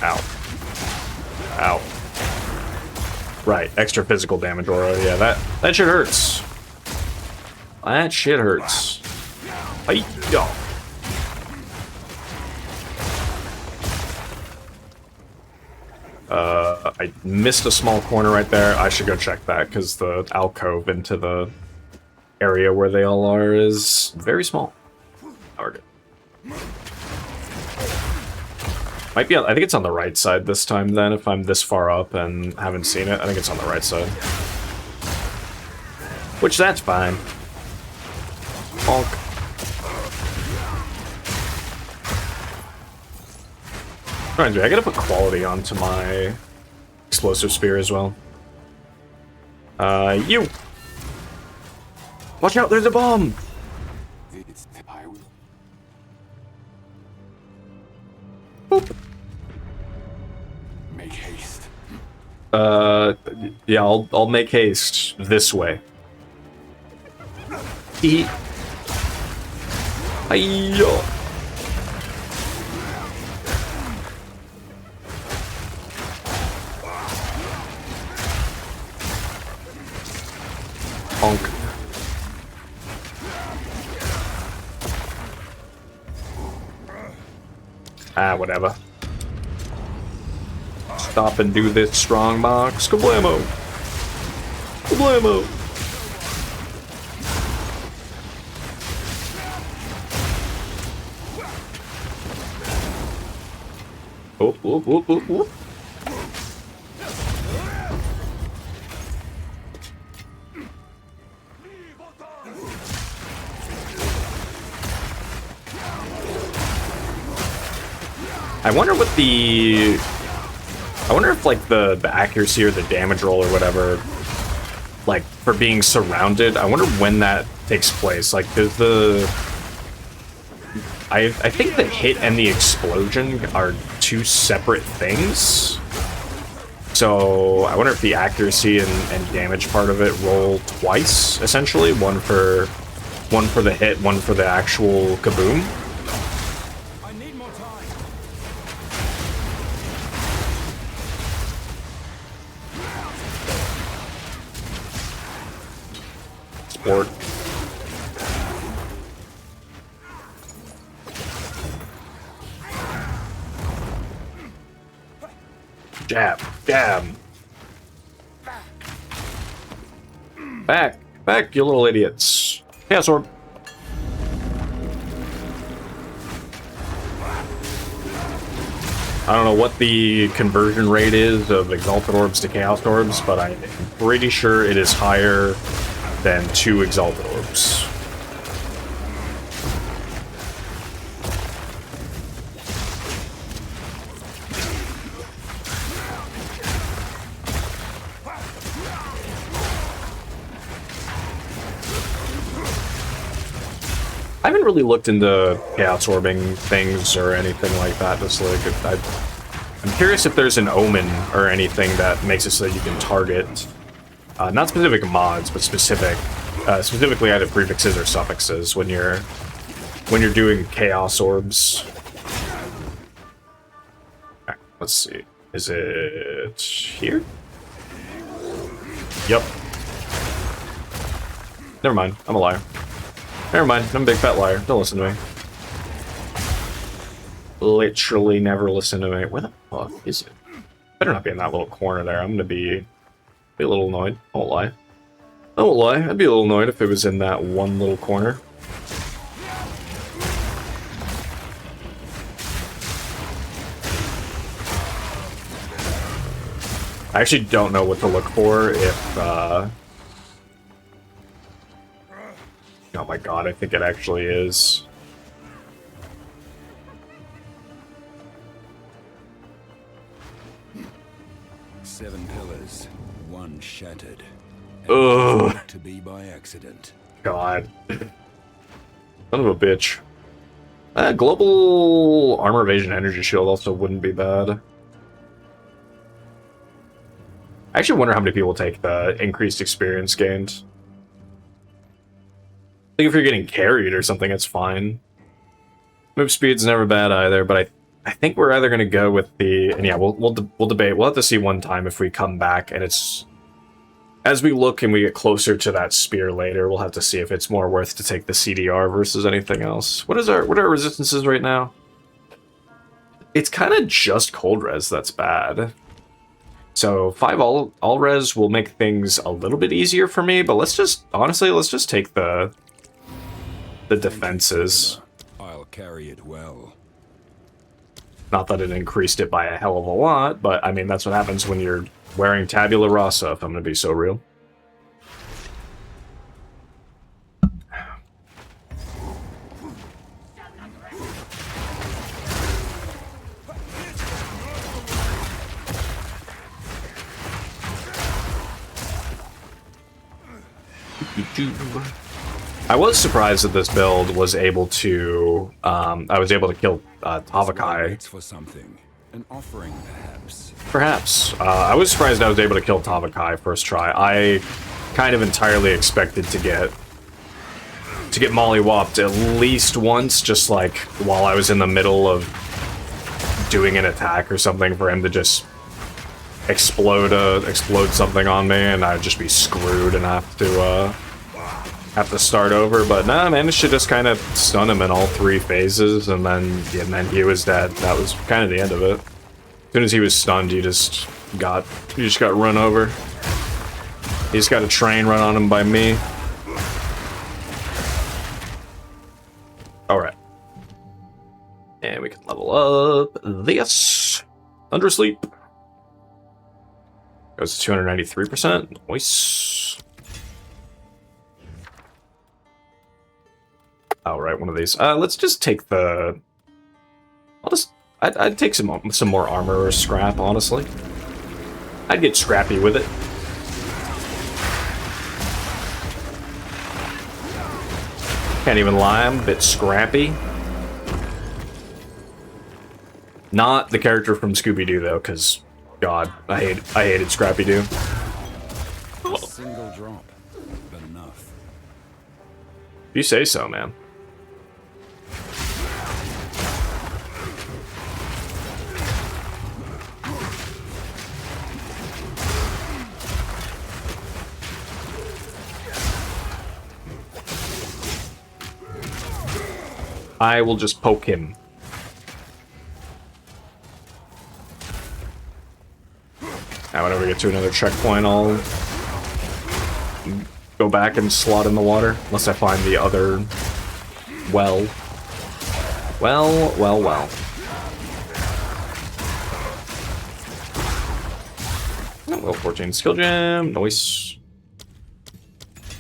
Ow. Ow. Right, extra physical damage aura. Yeah, that shit hurts. That shit hurts. Ay-yo. I missed a small corner right there. I should go check that, because the alcove into the area where they all are is very small. Target. Might be, I think it's on the right side this time then, if I'm this far up and haven't seen it. I think it's on the right side. Which, that's fine. Bonk. Reminds me, I gotta put quality onto my explosive spear as well. You! Watch out, there's a bomb! Boop. Make haste. Yeah, I'll make haste this way. Eat. Hi-yo. Bonk. Ah, whatever. Stop and do this strong box. Kablamo! Kablamo! Oh, whoop, whoop, whoop, whoop. I wonder what the... I wonder if, like, the accuracy or the damage roll or whatever, like, for being surrounded, I wonder when that takes place. Like, does the... I think the hit and the explosion are two separate things. So, I wonder if the accuracy and damage part of it roll twice, essentially. One for the hit, one for the actual kaboom. I need more time. Sport. Jab. Jab. Back. Back, you little idiots. Chaos Orb. I don't know what the conversion rate is of Exalted Orbs to Chaos Orbs, but I'm pretty sure it is higher than 2 Exalted Orbs. I haven't really looked into Chaos Orbing things or anything like that. Just like, I'm curious if there's an omen or anything that makes it so that you can target, not specific mods, but specifically either prefixes or suffixes when you're doing Chaos Orbs. Alright, let's see. Is it here? Yep. Never mind. I'm a liar. Never mind, I'm a big fat liar. Don't listen to me. Literally never listen to me. Where the fuck is it? Better not be in that little corner there. I'm gonna be a little annoyed. I won't lie. I won't lie. I'd be a little annoyed if it was in that one little corner. I actually don't know what to look for if, oh my god, I think it actually is. Seven pillars, one shattered. Ugh. To be by accident. God. Son of a bitch. Global armor evasion energy shield also wouldn't be bad. I actually wonder how many people take the increased experience gained. I think if you're getting carried or something, it's fine. Move speed's never bad either, but I think we're either gonna go with the, and yeah, we'll debate. We'll have to see one time if we come back and it's, as we look and we get closer to that spear later, we'll have to see if it's more worth to take the CDR versus anything else. What are our resistances right now? It's kind of just cold res that's bad. So 5 all res will make things a little bit easier for me, but let's just, honestly, let's just take the defenses. I'll carry it well. Not that it increased it by a hell of a lot, but I mean, that's what happens when you're wearing tabula rasa, if I'm gonna be so real. I was surprised that this build was able to, I was able to kill Tavakai. For something, an offering perhaps. Perhaps. I was surprised I was able to kill Tavakai first try. I kind of entirely expected to get mollywopped at least once, just like while I was in the middle of doing an attack or something, for him to just explode something on me, and I'd just be screwed and have to start over. But nah, I managed to just kind of stun him in all 3 phases, and then he was dead. That was kind of the end of it. As soon as he was stunned, you just got run over. He just got a train run on him by me. Alright. And we can level up this. Thundersleep. Goes to 293%. Nice. Alright, one of these. Let's just take the... I'd take some more armor or scrap, honestly. I'd get scrappy with it. Can't even lie, I'm a bit scrappy. Not the character from Scooby-Doo, though, because, God, I hated Scrappy-Doo. A single drop, but enough. You say so, man. I will just poke him. Now, whenever we get to another checkpoint, I'll go back and slot in the water, unless I find the other well. Well. Oh, well, 14 skill gem, nice.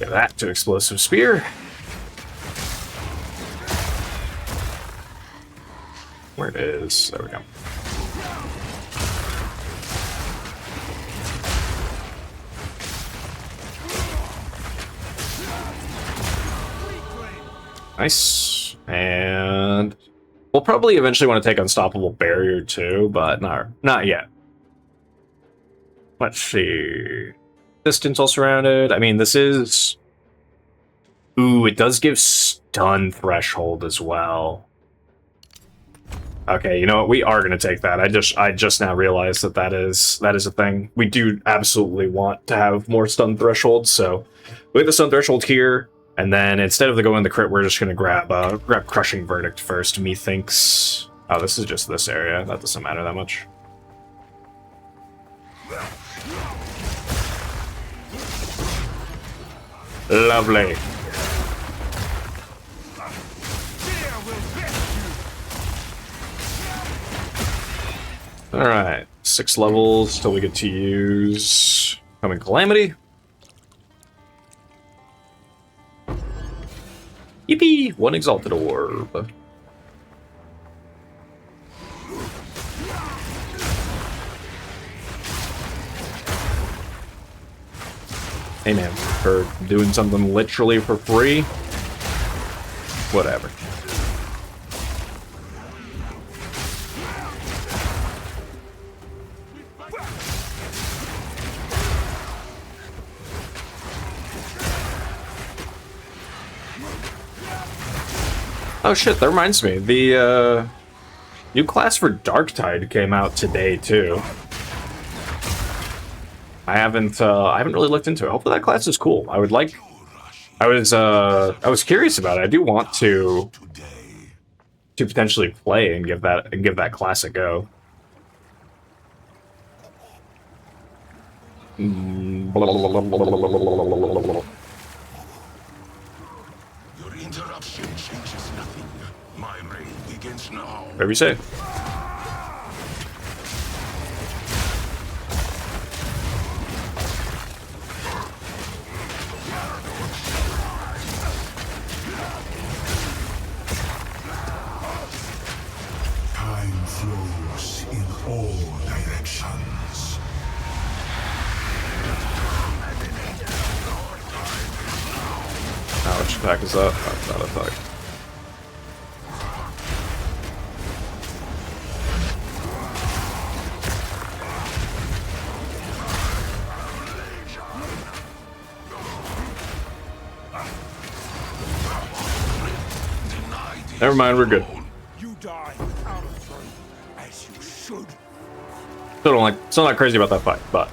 Get that to explosive spear. Where it is, there we go. Nice. And we'll probably eventually want to take Unstoppable Barrier too, but not yet. Let's see. Distance all surrounded. I mean, this is... Ooh, it does give stun threshold as well. Okay, you know what? We are going to take that. I just now realized that is a thing. We do absolutely want to have more stun threshold, so we have the stun threshold here. And then instead of going the crit, we're just gonna grab Crushing Verdict first. Methinks. Oh, this is just this area. That doesn't matter that much. Lovely. All right, 6 levels till we get to use Coming Calamity. Yippee! 1 Exalted Orb. Hey man, for doing something literally for free, whatever. Oh shit, that reminds me. The new class for Darktide came out today too. I haven't really looked into it. Hopefully that class is cool. I was curious about it. I do want to potentially play and give that class a go. Whatever you say. Time flows in all directions. Which attack is that? That's not attack. Never mind, we're good. You die without a throne, as you should. Still not crazy about that fight, but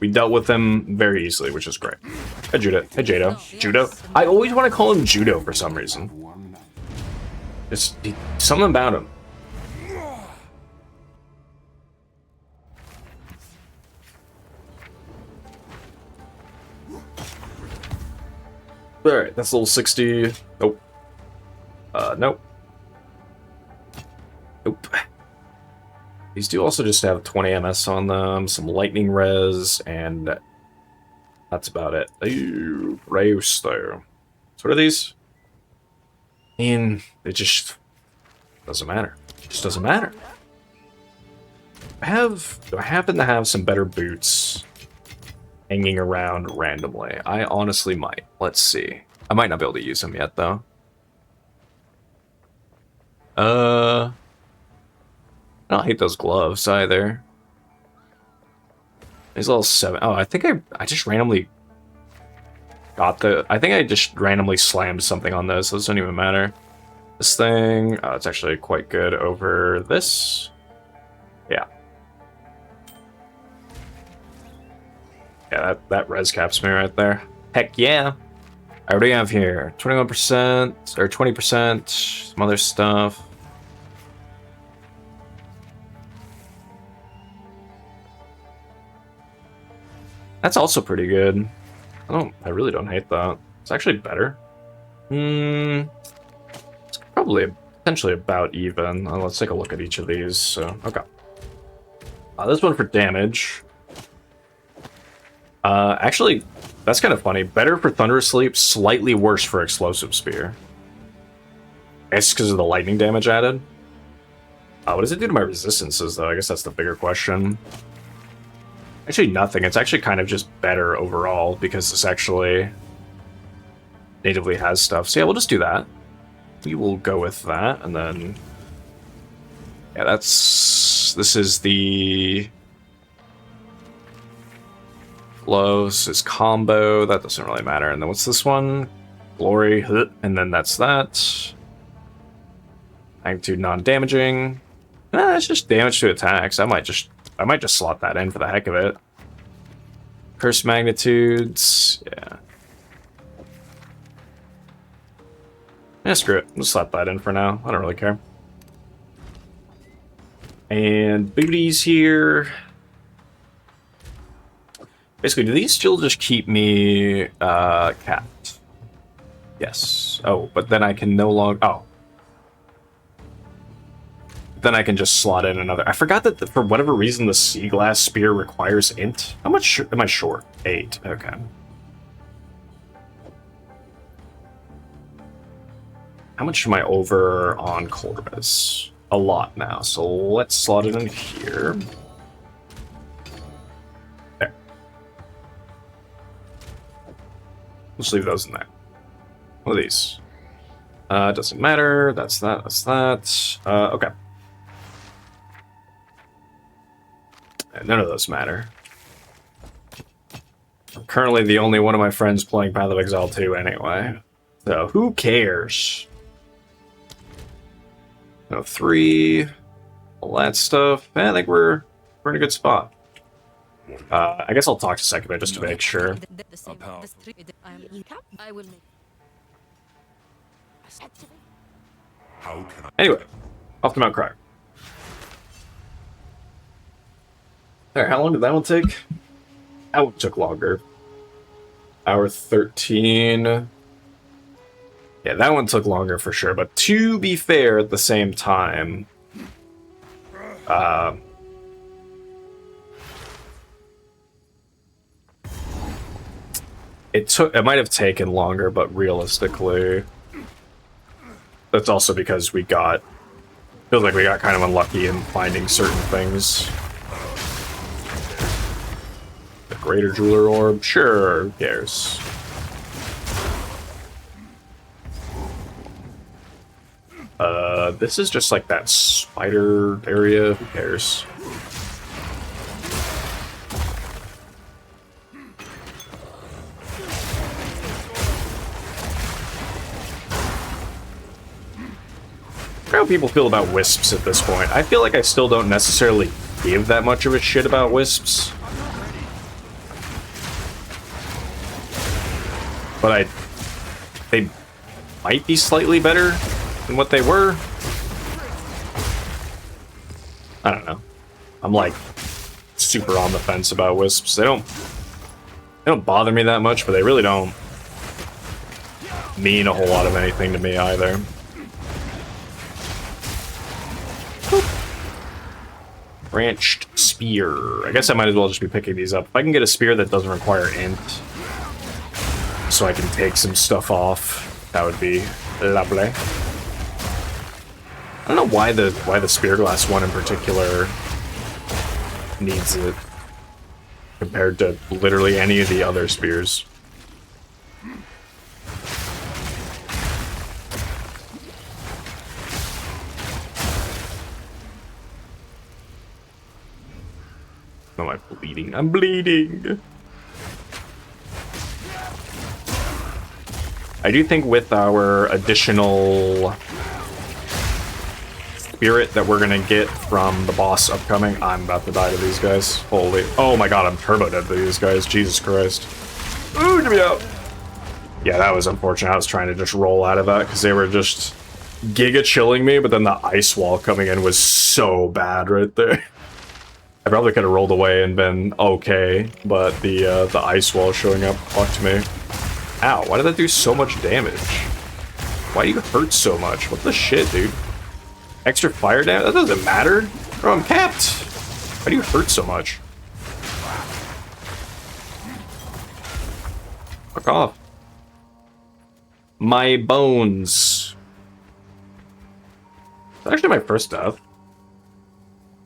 we dealt with them very easily, which is great. Hey, Judo. Hey, Jado. Judo. I always want to call him Judo for some reason. It's something about him. Alright, that's level 60. Nope. Nope. Nope. These do also just have 20 MS on them, some lightning res, and that's about it. Ooh, gross though. So what are these? I mean, they just Doesn't matter. Just doesn't matter. Do I happen to have some better boots hanging around randomly? I honestly might. Let's see. I might not be able to use them yet, though. I don't hate those gloves either. These little 7. Oh, I think I just randomly got the. I think I just randomly slammed something on this. Those don't even matter. This thing. Oh, it's actually quite good over this. Yeah. Yeah, that res caps me right there. Heck yeah. Alright, what do we have here? 21% or 20%. Some other stuff. That's also pretty good. I really don't hate that. It's actually better. It's probably potentially about even. Let's take a look at each of these. So, okay. This one for damage. Actually, that's kind of funny. Better for Thunder Sleep, slightly worse for Explosive Spear. It's because of the lightning damage added. What does it do to my resistances, though? I guess that's the bigger question. Actually, nothing. It's actually kind of just better overall, because this actually natively has stuff. So yeah, we'll just do that. We will go with that, and then... Yeah, this is the... Close is combo. That doesn't really matter. And then what's this one? Glory. And then that's that. Magnitude non-damaging. It's just damage to attacks. I might just slot that in for the heck of it. Curse magnitudes. Yeah. Yeah, screw it. We'll slap that in for now. I don't really care. And booties here. Basically, do these still just keep me capped? Yes. Oh, but then I can no longer... Oh. Then I can just slot in another... I forgot that for whatever reason the Sea Glass Spear requires int. How much am I short? 8. Okay. How much am I over on Corvus? A lot now, so let's slot it in here. There. Let's leave those in there. What are these? Doesn't matter. That's that. That's that. Okay. None of those matter. I'm currently the only one of my friends playing Path of Exile 2 anyway. So who cares? No 3. All that stuff. I think we're in a good spot. I guess I'll talk to Sekiro just to make sure. I will make. How can I? Anyway, off to Mount Crier. Alright, how long did that one take? That one took longer. Hour 13. Yeah, that one took longer for sure, but to be fair at the same time, it might have taken longer, but realistically, that's also because feels like we got kind of unlucky in finding certain things. The Greater Jeweler Orb, sure, who cares? This is just like that spider area, who cares? How people feel about wisps at this point. I feel like I still don't necessarily give that much of a shit about wisps. But they might be slightly better than what they were. I don't know. I'm like super on the fence about wisps. They don't bother me that much, but they really don't mean a whole lot of anything to me either. Branched spear. I guess I might as well just be picking these up. If I can get a spear that doesn't require int, so I can take some stuff off, that would be lovely. I don't know why the spear glass one in particular needs it compared to literally any of the other spears. Am I bleeding? I'm bleeding. I do think with our additional spirit that we're gonna get from the boss upcoming, I'm about to die to these guys. Holy, oh my god, I'm turbo dead to these guys. Jesus Christ. Ooh, get me out. Yeah, that was unfortunate. I was trying to just roll out of that because they were just giga chilling me, but then the ice wall coming in was so bad right there. I probably could have rolled away and been okay, but the ice wall showing up fucked me. Ow, why did that do so much damage? Why do you hurt so much? What the shit, dude? Extra fire damage? That doesn't matter. Bro, I'm capped. Why do you hurt so much? Fuck off. My bones. That's actually my first death.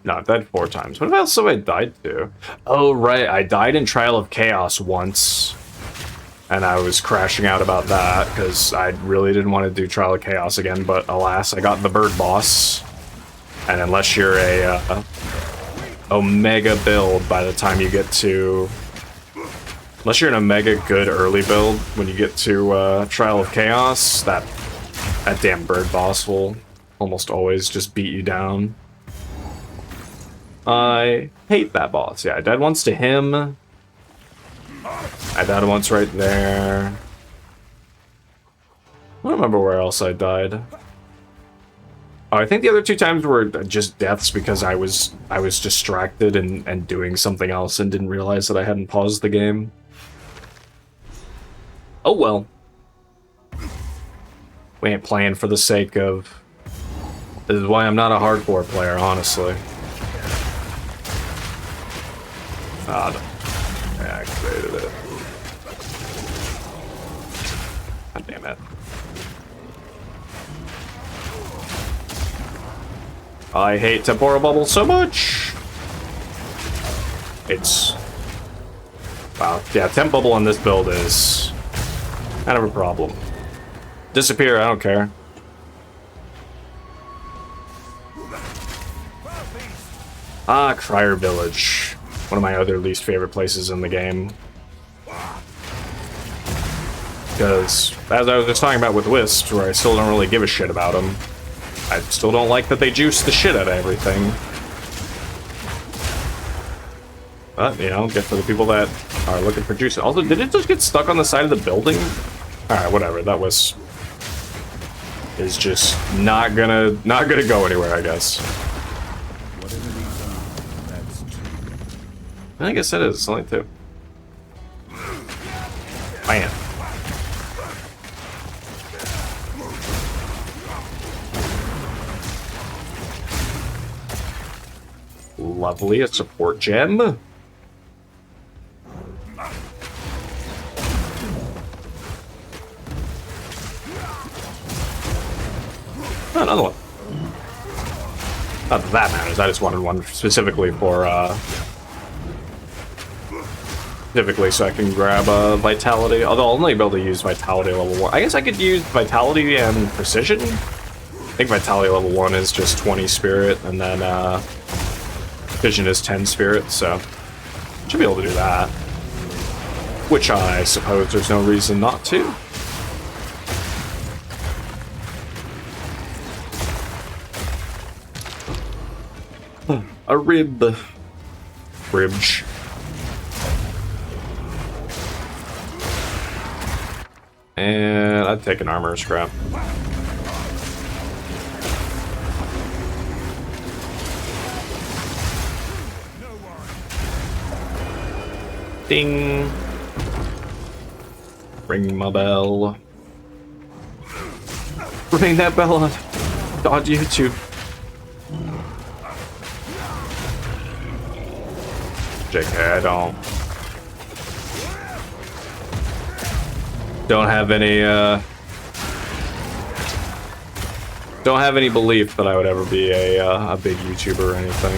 No, I've died 4 times. What else have I died to? Oh, right. I died in Trial of Chaos once. And I was crashing out about that because I really didn't want to do Trial of Chaos again. But alas, I got the bird boss. And unless you're a Omega build by the time you get to... Unless you're an Omega good early build, when you get to Trial of Chaos, that damn bird boss will almost always just beat you down. I hate that boss. Yeah, I died once to him. I died once right there. I don't remember where else I died. Oh, I think the other 2 times were just deaths because I was distracted and doing something else and didn't realize that I hadn't paused the game. Oh well. We ain't playing for the sake of... This is why I'm not a hardcore player, honestly. Ah, I activated it. God damn it. I hate temporal bubble so much. It's... Wow, yeah, temp bubble on this build is kind of a problem. Disappear, I don't care. Ah, Crier Village. One of my other least favorite places in the game. Because, as I was just talking about with Wisps, where I still don't really give a shit about them, I still don't like that they juice the shit out of everything. But, you know, good for the people that are looking for juice. Also, did it just get stuck on the side of the building? Alright, whatever, that was... is just not gonna go anywhere, I guess. I guess it is. It's only 2. Man. Lovely, a support gem. Another one. Not that that matters. I just wanted one specifically for specifically so I can grab Vitality, although I'll only be able to use Vitality level 1. I guess I could use Vitality and Precision. I think Vitality level 1 is just 20 Spirit, and then Precision is 10 Spirit, so should be able to do that. Which I suppose there's no reason not to. A rib. Ribge. And I'd take an armor scrap. Ding. Ring my bell. Ring that bell on Dodge YouTube. JK, I don't have any Don't have any belief that I would ever be a big YouTuber or anything.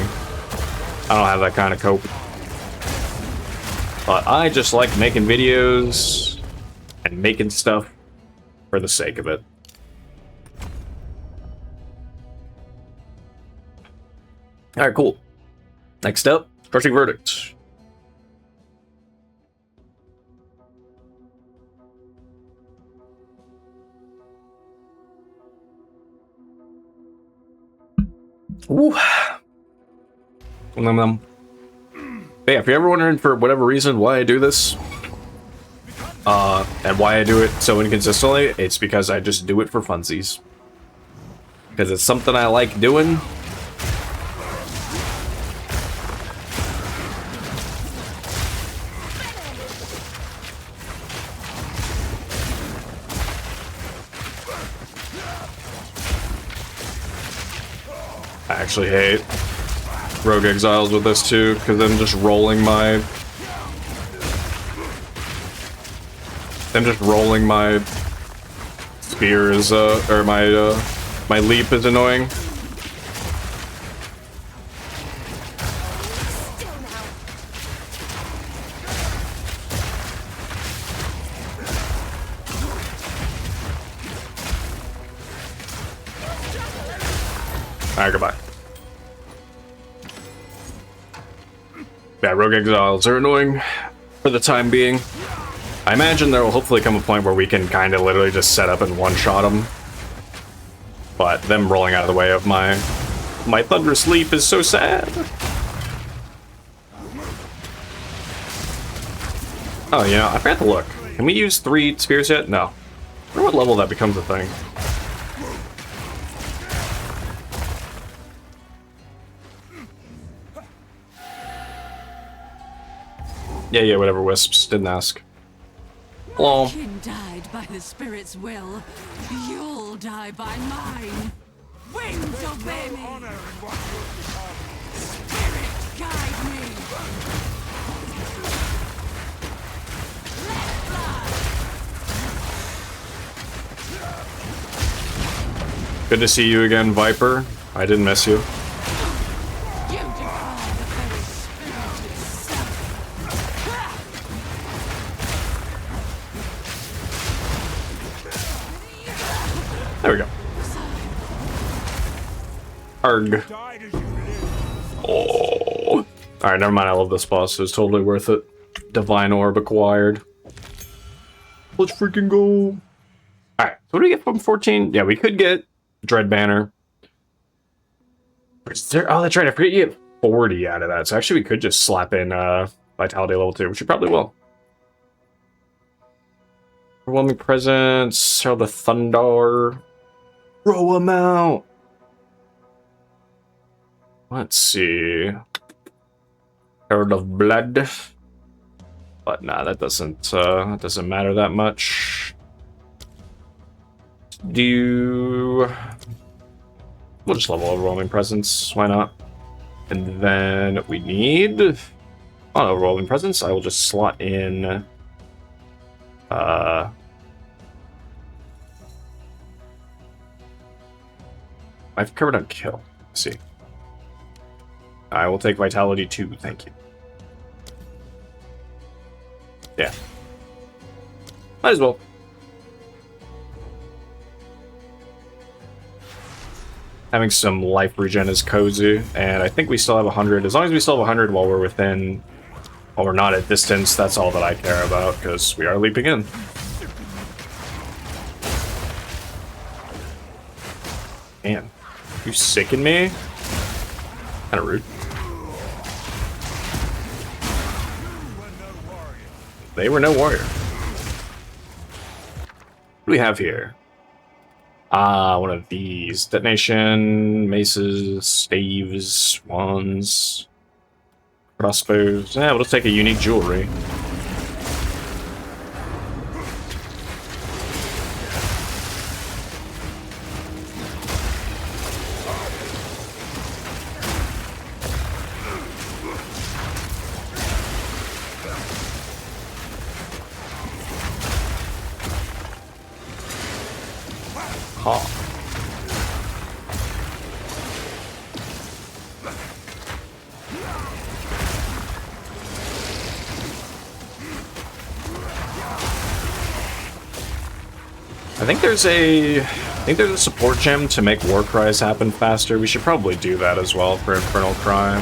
I don't have that kind of cope. But I just like making videos and making stuff for the sake of it. Alright, cool. Next up, Crushing Verdict. Ooh. Hey, if you're ever wondering for whatever reason why I do this, and why I do it so inconsistently, it's because I just do it for funsies. Because it's something I like doing. I actually hate Rogue Exiles with this too, because I'm just rolling my... spear is, or my leap is annoying. Alright, goodbye. Yeah, Rogue Exiles are annoying for the time being. I imagine there will hopefully come a point where we can kind of literally just set up and one-shot them. But them rolling out of the way of my Thunderous Leap is so sad. Oh, you know, I forgot to look. Can we use 3 spears yet? No. I wonder what level that becomes a thing. Yeah, whatever, Wisps. Didn't ask. Hello. King died by the spirit's will. You'll die by mine. Wings obey me. Spirit guide me. Let fly. Good to see you again, Viper. I didn't miss you. You defy the very spirit itself. There we go. Arg. Oh. Alright, never mind. I love this boss. It was totally worth it. Divine Orb acquired. Let's freaking go. Alright, so what do we get from 14? Yeah, we could get Dread Banner. Is there, oh, that's right. I forget you get 40 out of that. So actually, we could just slap in Vitality level 2, which we probably will. Overwhelming Presence, Herald of Thunder. Throw him out. Let's see. Herald of Blood. But nah, that doesn't matter that much. We'll just level Overwhelming Presence, why not? And then we need on Overwhelming Presence, I will just slot in I've covered on kill. Let's see. I will take Vitality 2, thank you. Yeah. Might as well. Having some life regen is cozy, and I think we still have 100. As long as we still have 100 while we're not at distance, that's all that I care about, because we are leaping in. Man, you sicken me? Kind of rude. They were no warrior. What do we have here? One of these. Detonation, maces, staves, wands, crossbows. Yeah, we'll just take a unique jewelry. think there's a support gem to make war cries happen faster. We should probably do that as well for Infernal Cry.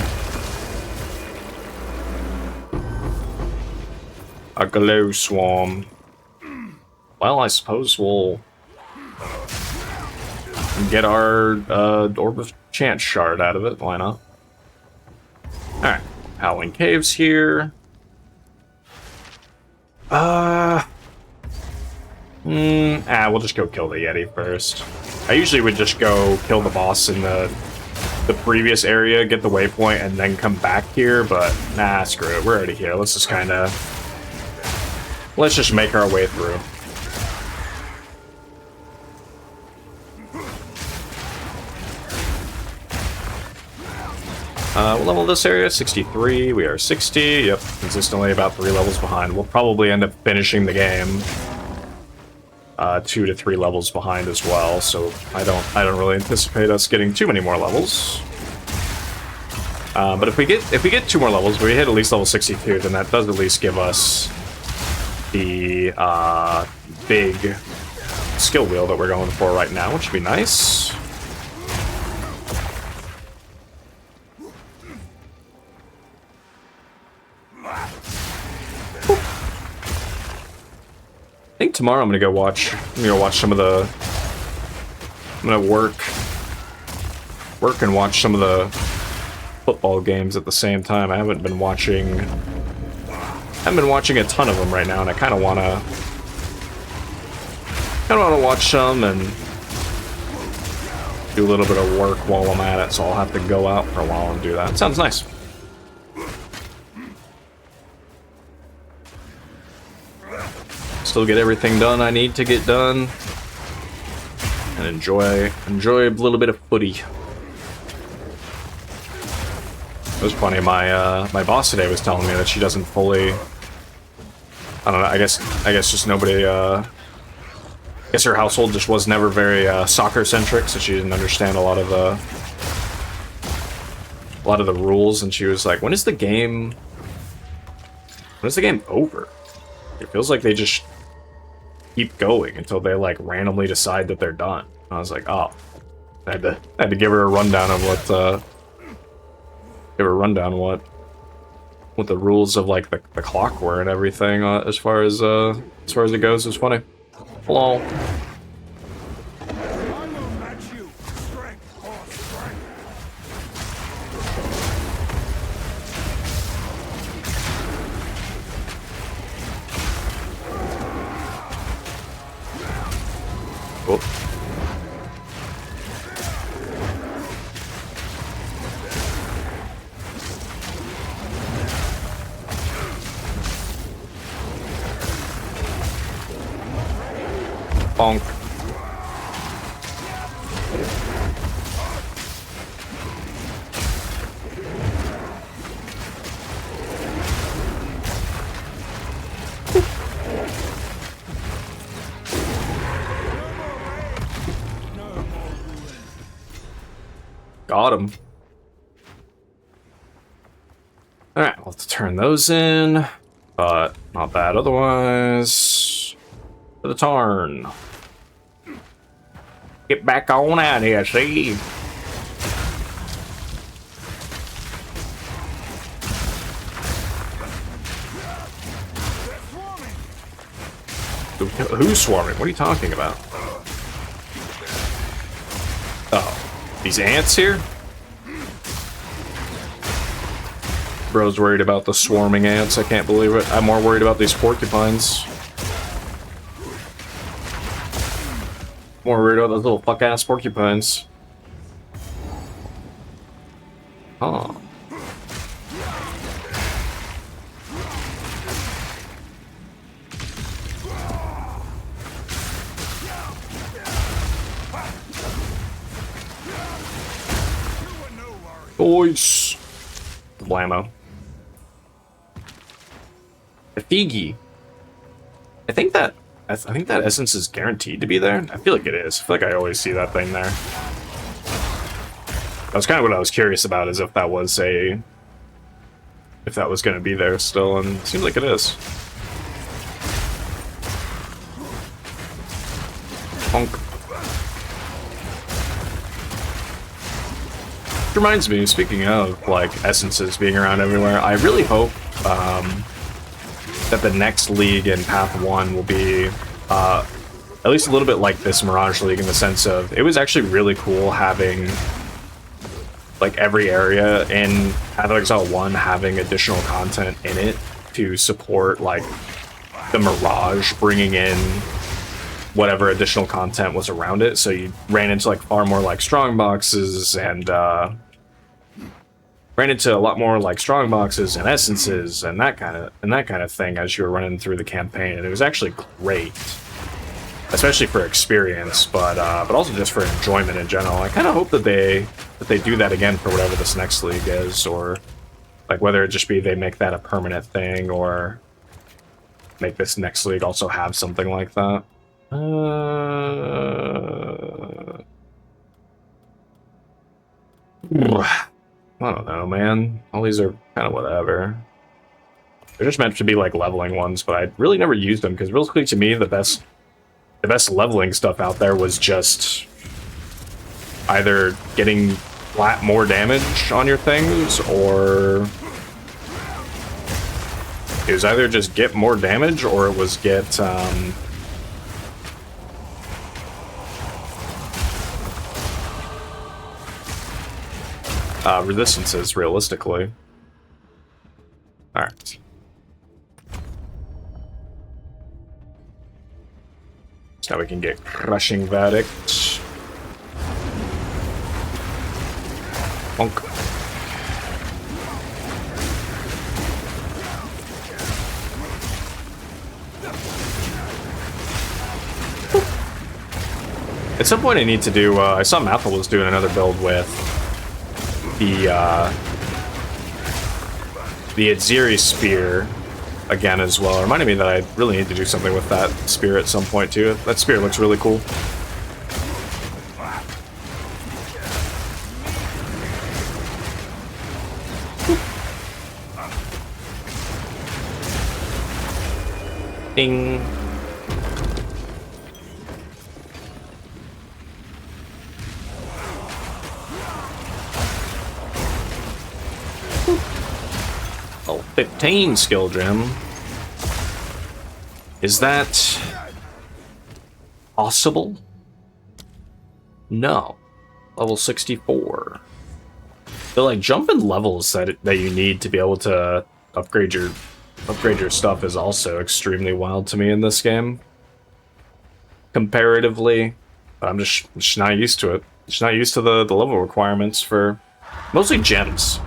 A glow swarm. Well, I suppose we'll get our Orb of Chance shard out of it. Why not? Alright. Howling Caves here. We'll just go kill the Yeti first. I usually would just go kill the boss in the previous area, get the waypoint, and then come back here, but nah, screw it. We're already here. Let's just let's just make our way through. We'll level this area, 63. We are 60. Yep, consistently about 3 levels behind. We'll probably end up finishing the game 2 to 3 levels behind as well. So I don't really anticipate us getting too many more levels. But if we get 2 more levels, we hit at least level 62, then that does at least give us the big skill wheel that we're going for right now, which would be nice. I think tomorrow I'm gonna watch some of the. I'm gonna work and watch some of the football games at the same time. I haven't been watching a ton of them right now, and I kind of wanna watch some and do a little bit of work while I'm at it. So I'll have to go out for a while and do that. Sounds nice. Still get everything done I need to get done, and enjoy a little bit of footy. It was funny. My boss today was telling me that she doesn't fully. I don't know. I guess just nobody. I guess her household just was never very soccer centric, so she didn't understand a lot of the rules. And she was like, "When is the game over? It feels like they just keep going until they like randomly decide that they're done." I was like, oh, I had to give her a rundown of what the rules of like the clock were and everything as far as it goes. It was funny. Hello. I will match you. Strength for strength. Oh. Bonk. Got him. Alright, we'll have to turn those in, but not bad otherwise. For the tarn. Get back on out here, see? Who's swarming? What are you talking about? Oh, these ants here? Bro's worried about the swarming ants. I can't believe it. I'm more worried about these porcupines. More worried about those little fuck-ass porcupines. Oh. Boys. Blammo. Figi. I think that essence is guaranteed to be there. I feel like it is. I feel like I always see that thing there. That's kind of what I was curious about, is if that was going to be there still, and it seems like it is. Bonk. Which reminds me, speaking of like essences being around everywhere, I really hope that the next league in Path 1 will be at least a little bit like this Mirage League, in the sense of it was actually really cool having like every area in Path of Exile 1 having additional content in it to support like the Mirage bringing in whatever additional content was around it. So you ran into like far more like strong boxes and ran into a lot more like strong boxes and essences and that kind of thing as you were running through the campaign, and it was actually great, especially for experience, but also just for enjoyment in general. I kind of hope that they do that again for whatever this next league is, or like whether it just be they make that a permanent thing, or make this next league also have something like that. I don't know, man. All these are kind of whatever. They're just meant to be like leveling ones, but I really never used them because, really, to me, the best leveling stuff out there was just either getting flat more damage on your things, or it was either just get more damage, or it was get resistances, realistically. Alright. So now we can get Crushing Verdict. Bonk. At some point I need to do, I saw Mathel was doing another build with the Aziri Spear again as well. It reminded me that I really need to do something with that spear at some point too. That spear looks really cool. Ding. Oh, 15 skill gem. Is that possible? No. Level 64. The like jumping levels that you need to be able to upgrade your stuff is also extremely wild to me in this game. Comparatively, but I'm just not used to it. Just not used to the level requirements for mostly gems.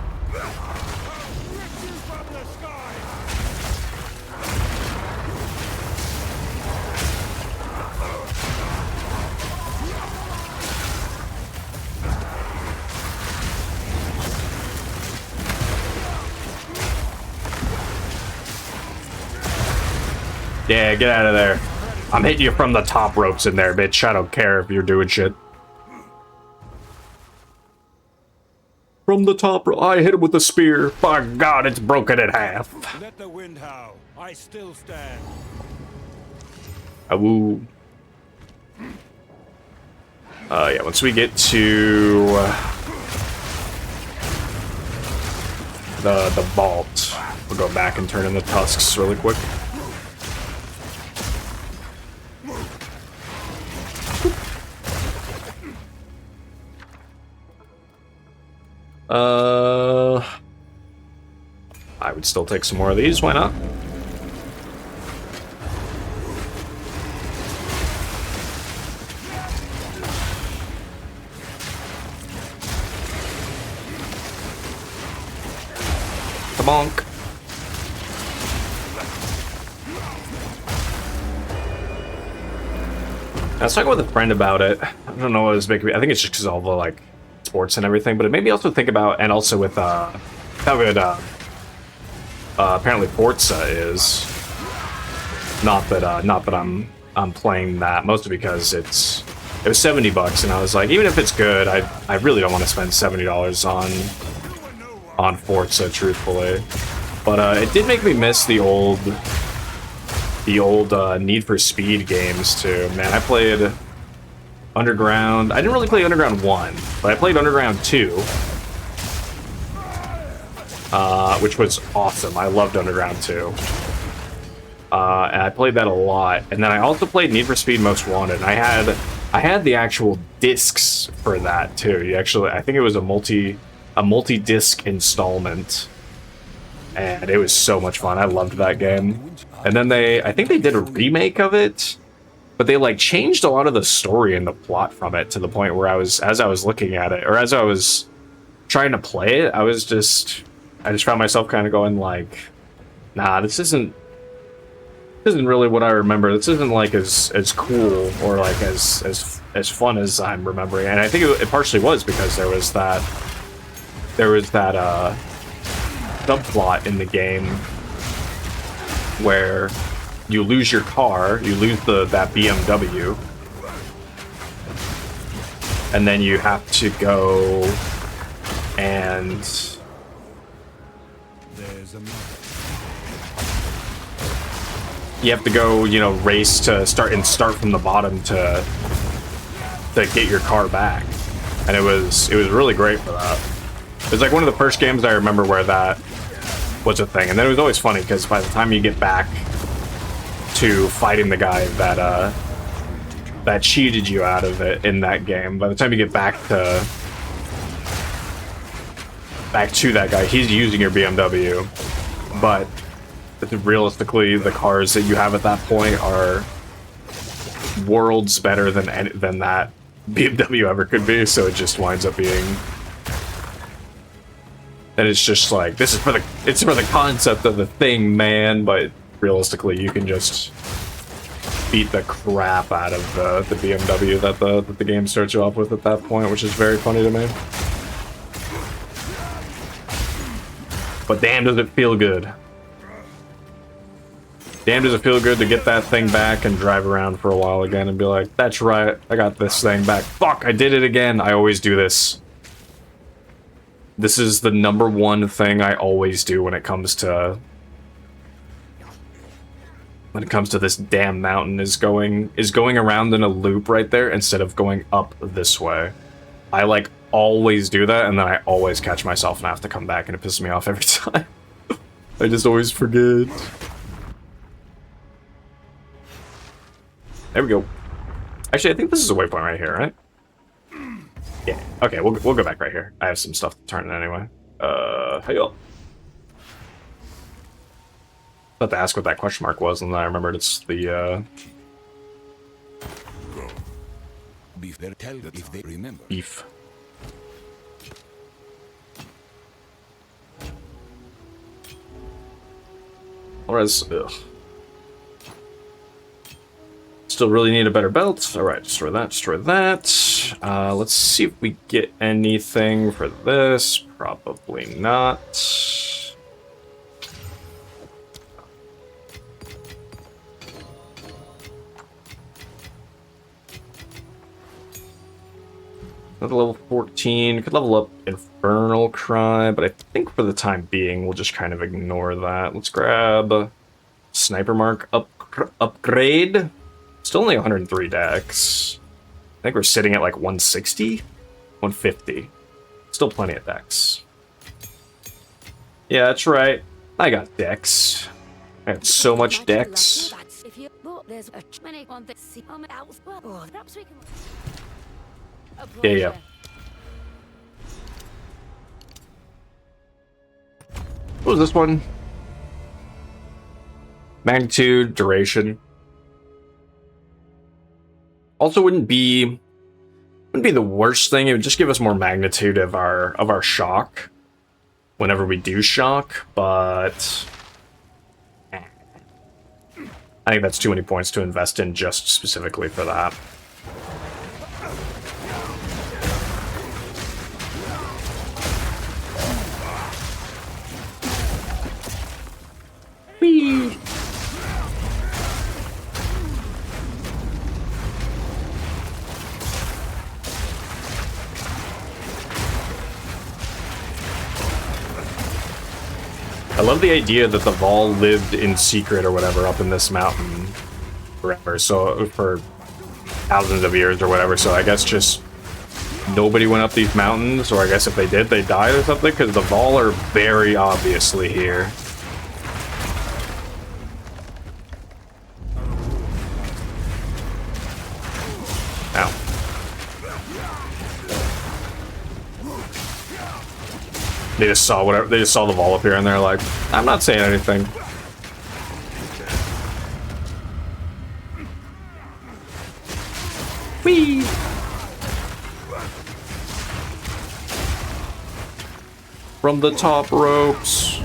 Yeah, get out of there. I'm hitting you from the top ropes in there, bitch. I don't care if you're doing shit. From the top rope. I hit him with a spear. By God, it's broken in half. Let the wind howl. I still stand. Awoo. Yeah, once we get to the vault, we'll go back and turn in the tusks really quick. I would still take some more of these, why not? Bonk. I was talking with a friend about it. I don't know what it was making me. I think it's just because all the like sports and everything, but it made me also think about, and also with how good apparently Forza is. Not that I'm playing that, mostly because it was $70, and I was like, even if it's good, I really don't want to spend $70 on Forza, truthfully. But it did make me miss the old Need for Speed games too. Man, I played Underground. I didn't really play Underground 1, but I played Underground 2. Which was awesome. I loved Underground 2. And I played that a lot. And then I also played Need for Speed Most Wanted. And I had the actual discs for that too. You actually, I think it was a multi-disc installment. And it was so much fun. I loved that game. And then I think they did a remake of it, but they like changed a lot of the story and the plot from it to the point where as I was looking at it, or as I was trying to play it, I just found myself kind of going like, nah, this isn't really what I remember. This isn't like as cool or like as fun as I'm remembering. And I think it partially was because there was that subplot in the game where you lose your car, you lose that BMW, and then you have to go and you have to go, you know, race to start from the bottom to get your car back. And it was really great for that. It was like one of the first games I remember where that was a thing. And then it was always funny because by the time you get back to fighting the guy that cheated you out of it in that game, by the time you get back to that guy, he's using your BMW, but realistically the cars that you have at that point are worlds better than that BMW ever could be, so it just winds up being, and it's just like, it's for the concept of the thing, man, but realistically you can just beat the crap out of the BMW that the game starts you off with at that point, which is very funny to me. But damn, does it feel good. Damn, does it feel good to get that thing back and drive around for a while again and be like, that's right, I got this thing back. Fuck, I did it again. I always do this. This is the #1 thing I always do when it comes to this damn mountain, is going around in a loop right there instead of going up this way. I like always do that, and then I always catch myself and I have to come back, and it pisses me off every time. I just always forget. There we go. Actually, I think this is a waypoint right here, right? Yeah. Okay, we'll go back right here. I have some stuff to turn in anyway. Hey y'all. I had to ask what that question mark was, and then I remembered it's the Beef. Tell them if they remember. beef. Alright, ugh. Still really need a better belt. Alright, destroy that, destroy that. Let's see if we get anything for this. Probably not. Another level 14. Could level up Infernal Cry, but I think for the time being, we'll just kind of ignore that. Let's grab Sniper Mark upgrade. Still only 103 dex. I think we're sitting at like 160? 150. Still plenty of dex. Yeah, that's right. I got dex. I had so much dex. Yeah. What was this one? Magnitude, duration. Also wouldn't be the worst thing. It would just give us more magnitude of our shock whenever we do shock, but I think that's too many points to invest in just specifically for that. Whee! I love the idea that the Vol lived in secret or whatever up in this mountain forever. So for thousands of years or whatever, so I guess just nobody went up these mountains, or I guess if they did, they died or something, because the Vol are very obviously here. Ow. They just saw whatever, they just saw the Vol up here and they're like, I'm not saying anything. Whee! From the top ropes.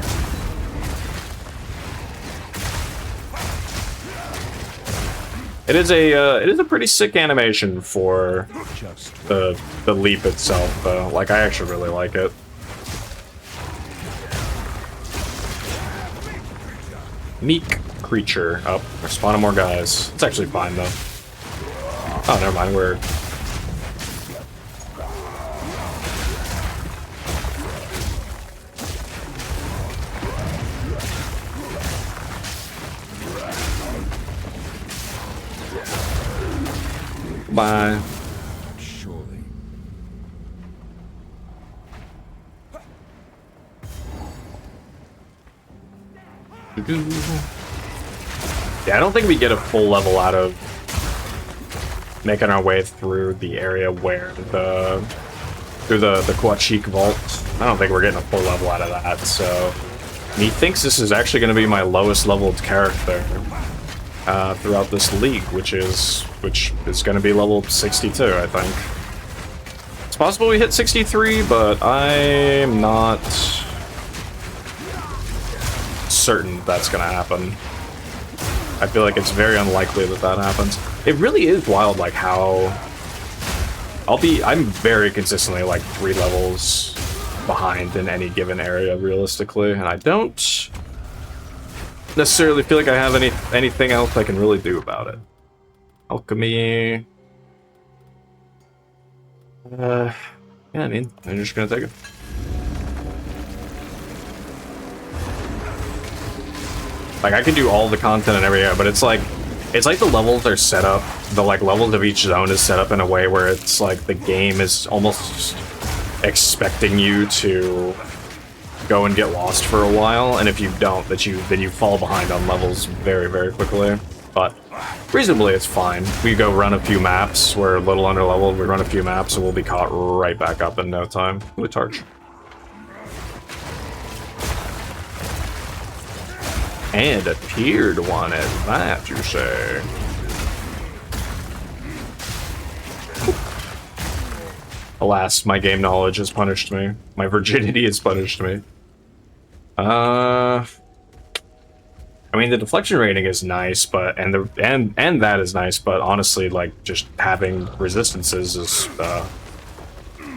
It is a pretty sick animation for the leap itself, though. Like, I actually really like it. Meek creature. Oh, we're spawning more guys. It's actually fine, though. Oh, never mind. We're... Bye. Surely. Yeah, I don't think we get a full level out of making our way through the area where the Quachik Vault. I don't think we're getting a full level out of that, so methinks this is actually going to be my lowest leveled character throughout this league, which is going to be level 62, I think. It's possible we hit 63, but I'm not certain that's going to happen. I feel like it's very unlikely that that happens. It really is wild, like, how... I'm very consistently, like, 3 levels behind in any given area, realistically, and I don't necessarily feel like I have anything else I can really do about it. Alchemy... yeah, I mean, I'm just gonna take it. Like, I can do all the content and everything, but it's like the levels are set up, the like levels of each zone is set up in a way where it's like the game is almost expecting you to go and get lost for a while, and if you don't, then you fall behind on levels very, very quickly. But reasonably, it's fine. We go run a few maps, we're a little under leveled, we run a few maps, and we'll be caught right back up in no time. With Tarch. And a tiered one at that, you say? Alas, my game knowledge has punished me. My virginity has punished me. I mean, the deflection rating is nice, but and that is nice, but honestly, like, just having resistances is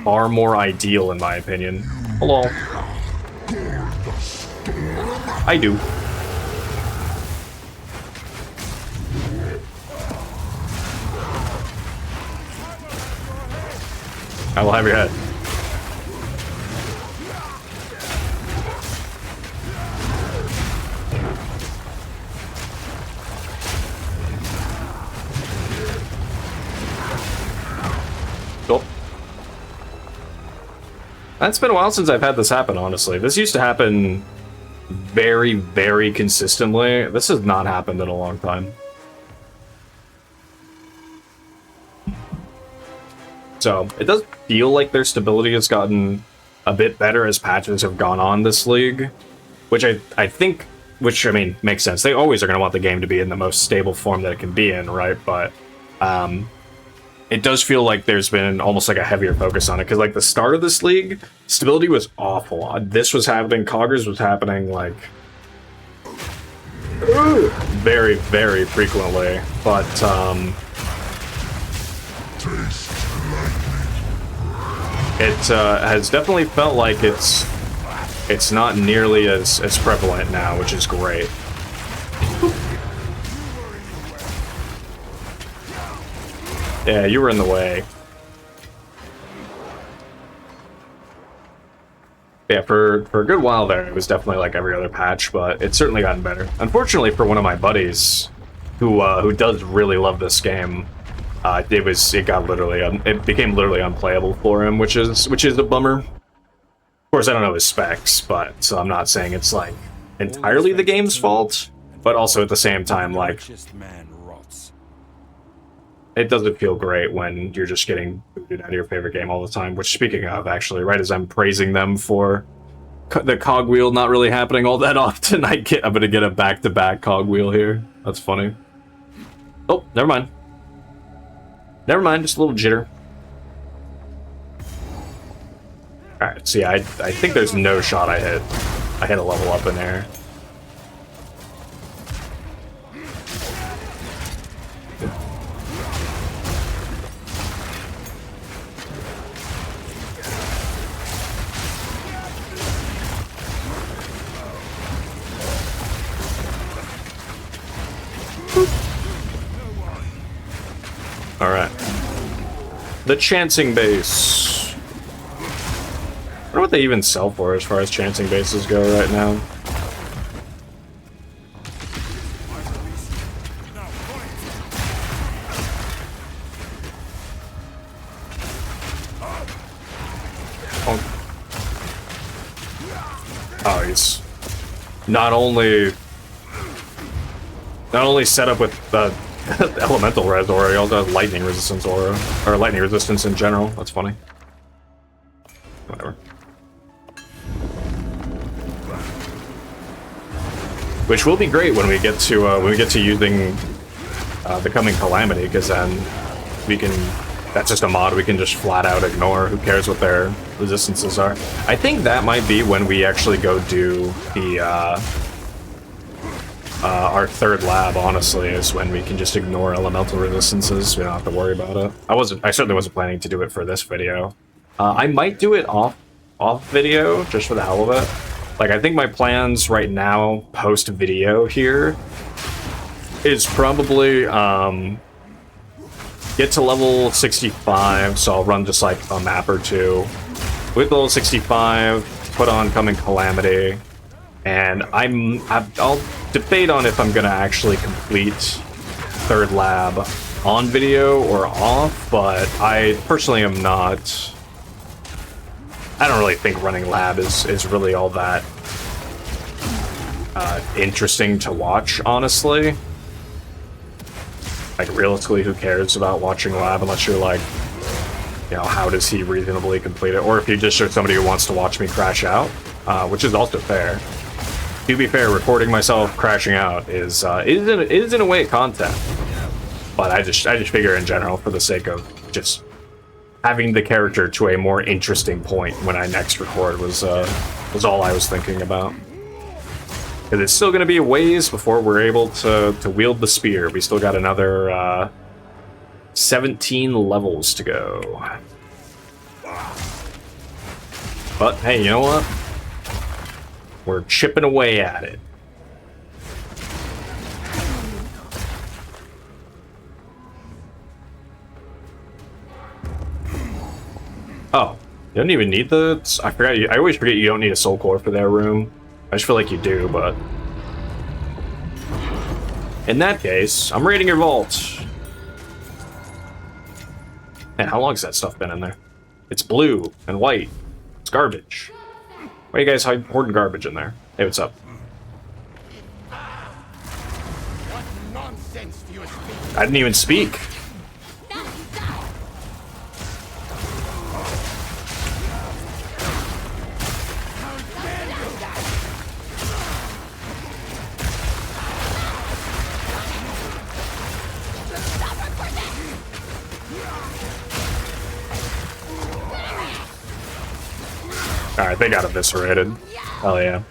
far more ideal in my opinion. Hello. I do. I will have your head. Cool. It's been a while since I've had this happen, honestly. This used to happen very, very consistently. This has not happened in a long time. So, it does feel like their stability has gotten a bit better as patches have gone on this league, which I think, I mean, makes sense. They always are going to want the game to be in the most stable form that it can be in, right? But it does feel like there's been almost like a heavier focus on it, because like the start of this league, stability was awful. This was happening, Coggers was happening, like, very, very frequently, but it has definitely felt like it's not nearly as prevalent now, which is great. Yeah, you were in the way. Yeah, for a good while there, it was definitely like every other patch, but it's certainly gotten better. Unfortunately for one of my buddies, who does really love this game, It got literally it became literally unplayable for him, which is a bummer. Of course, I don't know his specs, but so I'm not saying it's like entirely the game's fault, but also at the same time, like, man rots. it doesn't feel great when you're just getting booted out of your favorite game all the time. Which, speaking of, actually, right as I'm praising them for the cogwheel not really happening all that often, I'm gonna get a back-to-back cogwheel here. That's funny. Oh, never mind. Never mind, just a little jitter. Alright, so yeah, I think there's no shot I hit a level up in there. Alright. The chancing base. I wonder what they even sell for as far as chancing bases go right now. Oh, he's not only set up with the elemental res aura, he also has lightning resistance aura, or lightning resistance in general. That's funny. Whatever. Which will be great when we get to using the coming calamity, because then we can. That's just a mod we can just flat out ignore. Who cares what their resistances are? I think that might be when we actually go do the our third lab. Honestly, is when we can just ignore elemental resistances. We don't have to worry about it. I certainly wasn't planning to do it for this video. I might do it off video just for the hell of it. Like, I think my plans right now, post-video here, is probably, get to level 65, so I'll run just, like, a map or two. With level 65, put on Coming Calamity, and I'll debate on if I'm gonna actually complete third lab on video or off, but I personally am not. I don't really think running lab is really all that interesting to watch, honestly. Like, realistically, who cares about watching lab unless you're like, you know, how does he reasonably complete it? Or if you just are somebody who wants to watch me crash out, which is also fair. To be fair, recording myself crashing out is in a way content. But I just figure in general, for the sake of just having the character to a more interesting point when I next record was all I was thinking about. Because it's still going to be a ways before we're able to wield the spear. We still got another 17 levels to go. But hey, you know what? We're chipping away at it. Oh, you don't even need the. I forgot. I always forget you don't need a soul core for that room. I just feel like you do, but in that case, I'm raiding your vault. Man, how long has that stuff been in there? It's blue and white. It's garbage. Why are you guys hoarding garbage in there? Hey, what's up? What nonsense do you speak? I didn't even speak. Alright, they got eviscerated. Hell yeah.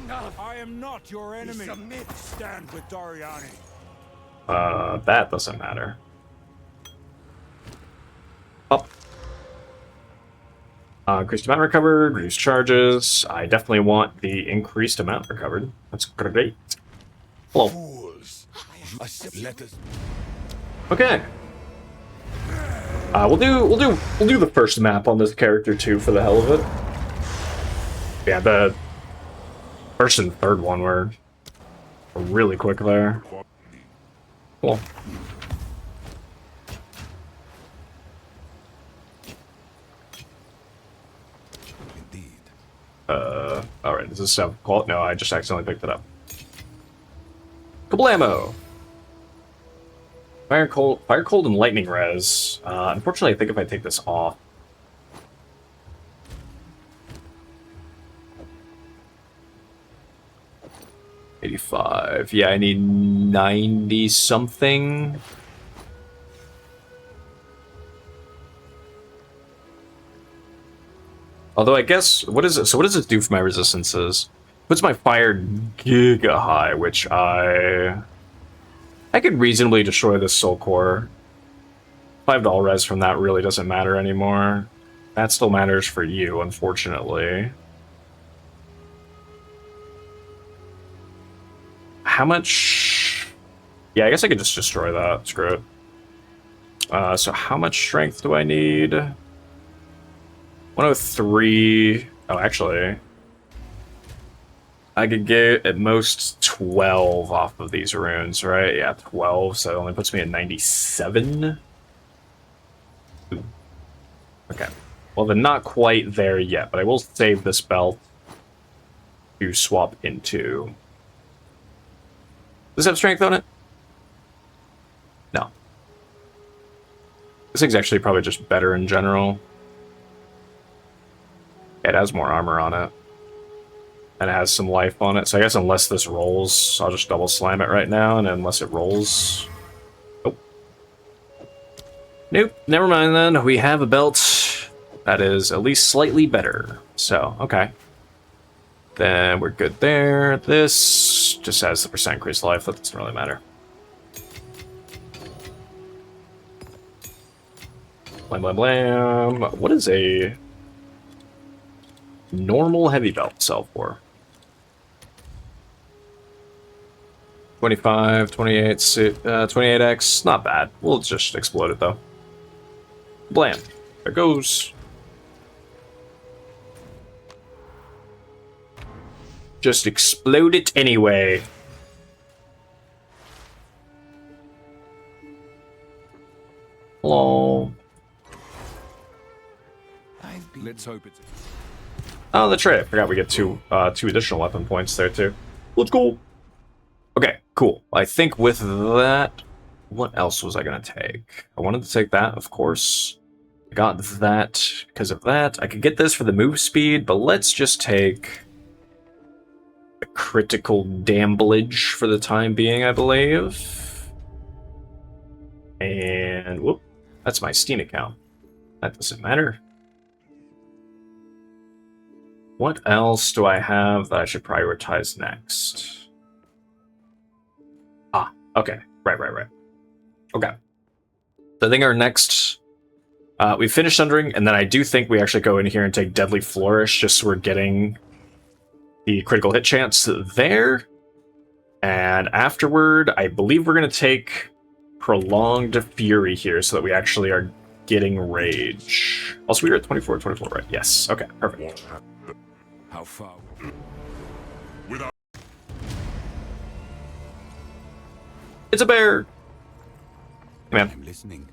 I am not your enemy. Stand with Dariani. That doesn't matter. Up. Increased amount recovered, reduced charges. I definitely want the increased amount recovered. That's great. Hello. Fools. Let us. Okay. We'll do the first map on this character too, for the hell of it. Yeah, the first and third one were really quick there. Cool. indeed. Alright, does this have quality? No, I just accidentally picked it up. Kablamo! Fire, cold, and lightning res. Unfortunately, I think if I take this off... $85. Yeah, I need 90-something. Although I guess, what is it? So what does this do for my resistances? Puts my fire giga high, which I could reasonably destroy this soul core. $5 res from that really doesn't matter anymore. That still matters for you, unfortunately. How much? Yeah, I guess I could just destroy that. Screw it. So how much strength do I need? 103. Oh, actually, I could get at most 12 off of these runes, right? Yeah, 12, so it only puts me at 97. Ooh. Okay. Well, they're not quite there yet, but I will save this belt to swap into. Does it have strength on it? No. This thing's actually probably just better in general. It has more armor on it. And it has some life on it. So I guess unless this rolls, I'll just double slam it right now. And unless it rolls... Nope. Nope. Never mind then. We have a belt that is at least slightly better. So, okay. Then we're good there. This just has the percent increased life. That doesn't really matter. Blam, blam, blam. What is a normal heavy belt sell for? 25, 28, 28x. Not bad. We'll just explode it, though. Blam. There goes. Just explode it anyway. Hello. Let's hope it's... Oh, that's right. I forgot we get two additional weapon points there, too. Let's go. Okay, cool. I think with that... What else was I going to take? I wanted to take that, of course. I got that because of that. I could get this for the move speed, but let's just take... the critical damblage for the time being, I believe. And... whoop. That's my Steam account. That doesn't matter. What else do I have that I should prioritize next? Ah, okay. Right. Okay. So I think our next... we finished Sundering, and then I do think we actually go in here and take Deadly Flourish, just so we're getting the critical hit chance there. And afterward, I believe we're going to take Prolonged Fury here, so that we actually are getting Rage. Also, we were at 24, right? Yes. Okay, perfect. How far? It's a bear! Hey, man. I'm listening.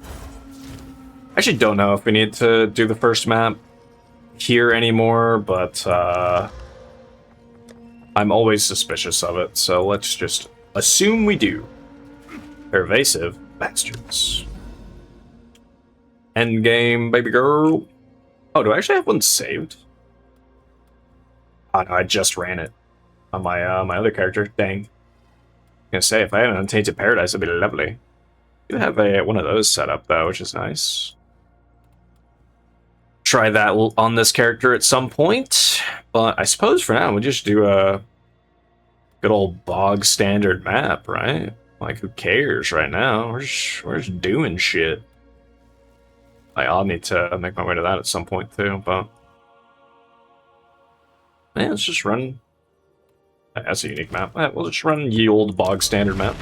I actually don't know if we need to do the first map here anymore, but I'm always suspicious of it, so let's just assume we do. Pervasive bastards. Endgame, baby girl. Oh, do I actually have one saved? Oh, no, I just ran it on my my other character. Dang. I'm gonna say, if I had an Untainted Paradise, it'd be lovely. You have one of those set up, though, which is nice. Try that on this character at some point, but I suppose for now we'll just do a good old bog standard map, right? Like, who cares right now? We're just doing shit. I'll need to make my way to that at some point too, but yeah, let's just run. That's a unique map. We'll just run ye old bog standard map.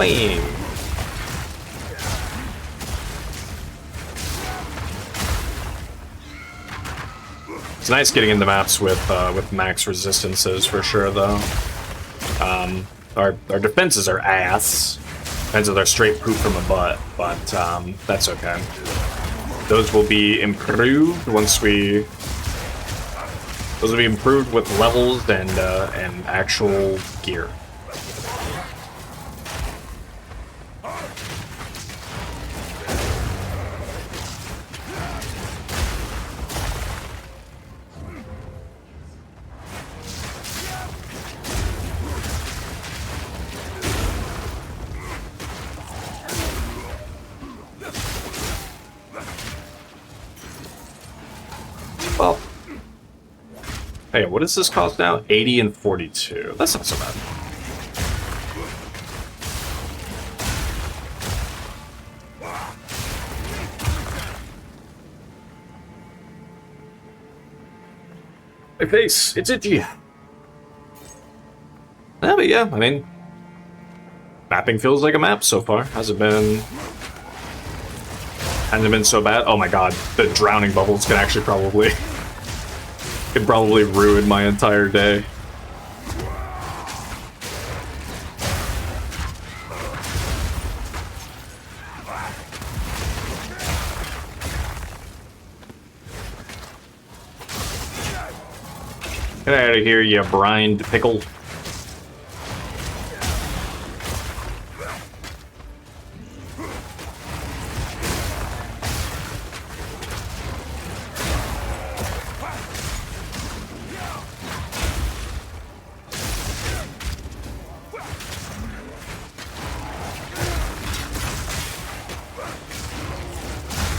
Bam. It's nice getting into maps with max resistances for sure, though. Our defenses are ass. Depends if they're straight poop from a butt, but that's okay. Those will be improved once we. Those will be improved with levels and actual gear. Well, hey, what does this cost now? 80 and 42. That's not so bad. My face, it's itchy. Yeah, but yeah, I mean, mapping feels like a map so far. Hasn't been so bad. Oh my god, the drowning bubbles can actually probably could probably ruin my entire day. Get out of here, you brined pickle.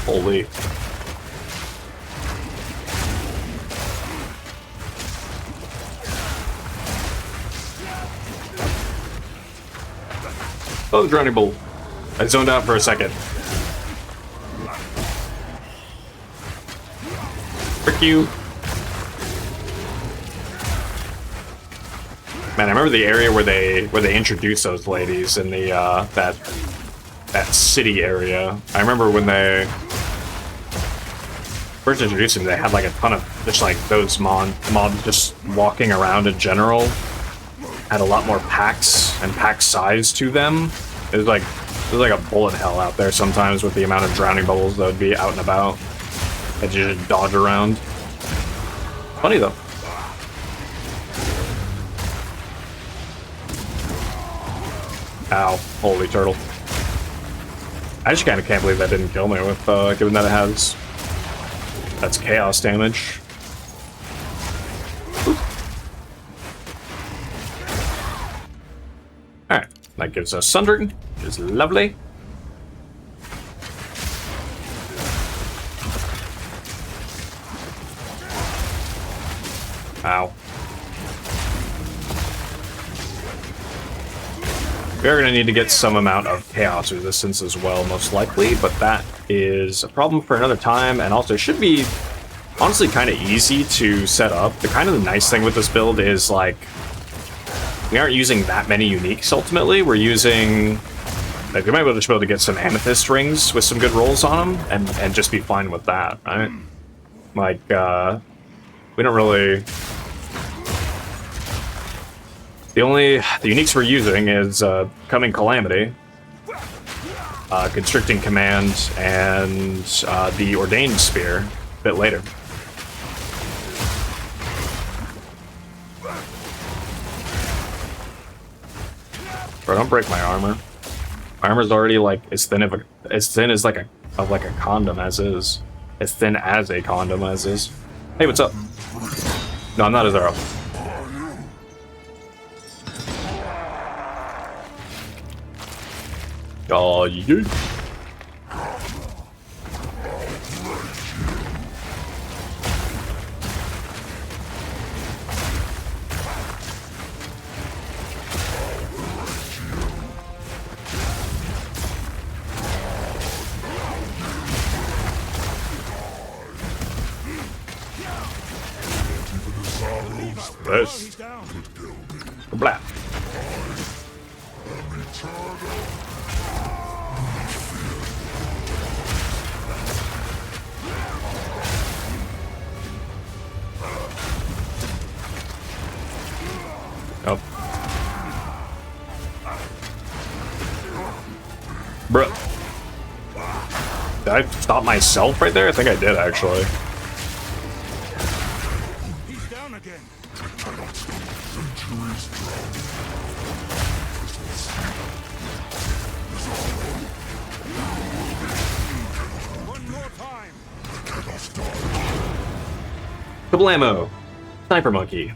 Holy. Oh, the drowning bull. I zoned out for a second. Frick you. Man, I remember the area where they introduced those ladies in the that city area. I remember when they first introduced them, they had like a ton of just like those mobs just walking around in general. Had a lot more packs and pack size to them. It was like a bullet hell out there sometimes with the amount of drowning bubbles that would be out and about that you just dodge around. Funny though. Ow, holy turtle. I just kind of can't believe that didn't kill me with given that it has that's chaos damage. Alright, that gives us Sundering, which is lovely. Ow. We are going to need to get some amount of chaos resistance as well, most likely, but that is a problem for another time, and also should be honestly kind of easy to set up. The kind of the nice thing with this build is, like, we aren't using that many uniques, ultimately. We're using... Like, we might be able to get some amethyst rings with some good rolls on them, and just be fine with that, right? Like, we don't really... The uniques we're using is Coming Calamity, Constricting Command, and the Ordained Spear a bit later. Bro, don't break my armor. My armor's already like as thin as like a condom as is. As thin as a condom as is. Hey, what's up? No, I'm not a Zero. Oh, you. Blah. Bro. Did I stop myself right there? I think I did, actually. He's down again. One more time. Kablamo! Sniper monkey.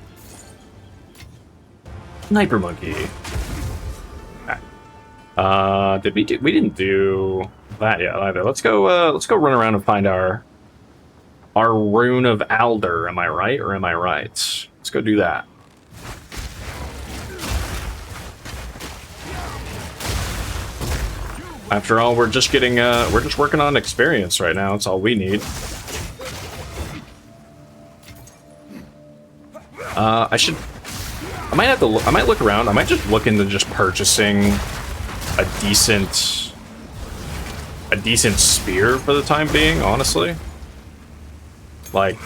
Sniper monkey. Did we do? We didn't do that yet either. Let's go run around and find our rune of Alder. Am I right or am I right? Let's go do that. After all, we're just working on experience right now. That's all we need. I might look around. I might just look into just purchasing a decent spear for the time being, honestly. Like,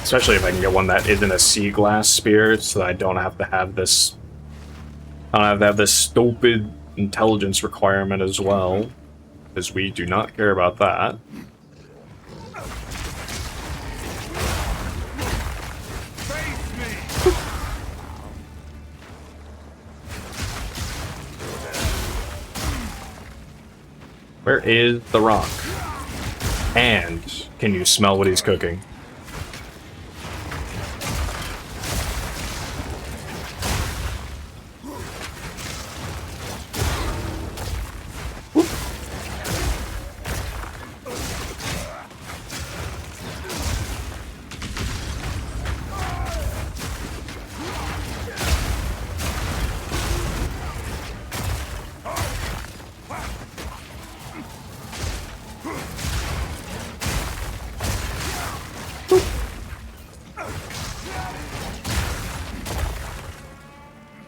especially if I can get one that isn't a sea glass spear, so that I don't have to have this stupid intelligence requirement as well, because we do not care about that. Where is the rock? And can you smell what he's cooking?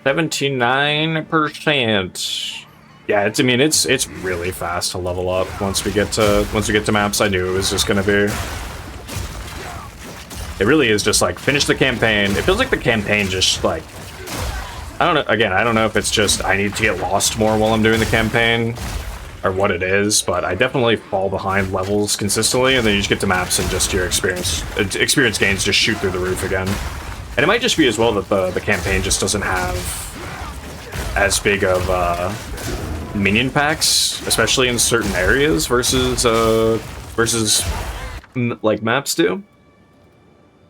%. Yeah, I mean it's really fast to level up once we get to maps. I knew it was just gonna be. It really is just like finish the campaign. It feels like the campaign just like, I don't know. Again, I don't know if it's just I need to get lost more while I'm doing the campaign, or what it is. But I definitely fall behind levels consistently, and then you just get to maps and just your experience gains just shoot through the roof again. And it might just be as well that the campaign just doesn't have as big of minion packs, especially in certain areas versus like maps do.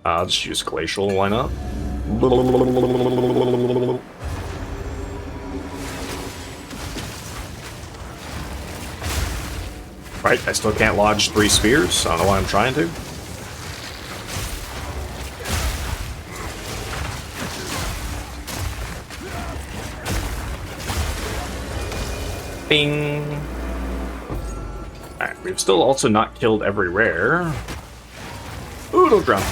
I'll just use Glacial, why not? Right, I still can't lodge 3 spears. I don't know why I'm trying to. Bing. Alright, we've still also not killed every rare. Ooh, don't drown.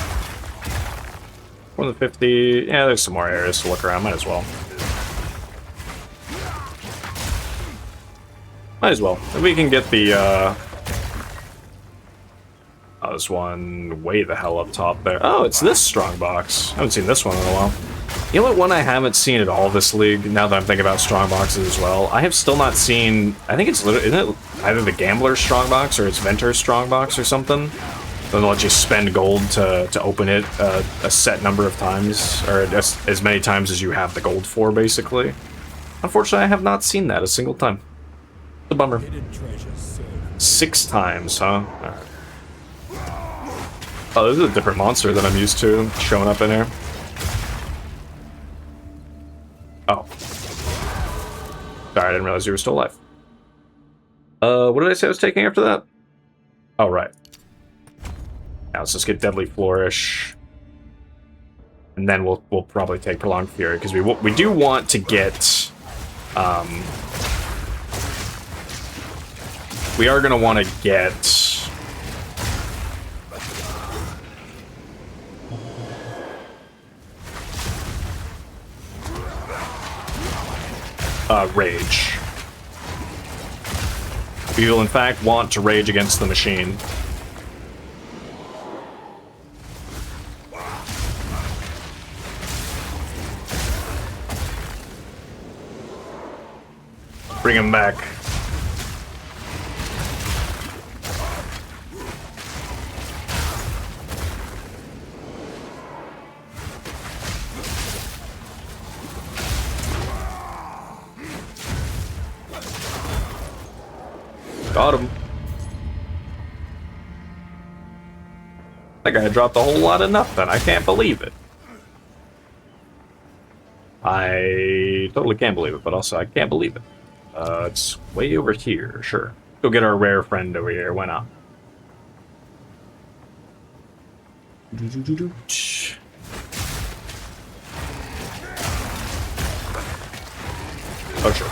More than 50. Yeah, there's some more areas to look around. Might as well. Might as well. If we can get the, oh, there's one way the hell up top there. Oh, it's this strongbox. I haven't seen this one in a while. You know what one I haven't seen at all this league, now that I'm thinking about strongboxes as well? I have still not seen, I think it's literally, isn't it either the Gambler's strongbox or it's Venter's strongbox or something? They'll let you spend gold to open it a set number of times, or as many times as you have the gold for, basically. Unfortunately, I have not seen that a single time. It's a bummer. 6 times, huh? Alright. Oh, this is a different monster than I'm used to showing up in here. Oh. Sorry, I didn't realize you were still alive. What did I say I was taking after that? Oh, right. Now let's just get Deadly Flourish. And then we'll probably take Prolonged Fury, because we do want to get... we are going to want to get... Rage. We will in fact want to rage against the machine. bring him back. Got him. That guy dropped a whole lot of nothing. I can't believe it. I totally can't believe it, but also I can't believe it. It's way over here. Sure. Go get our rare friend over here. Why not? Oh, sure.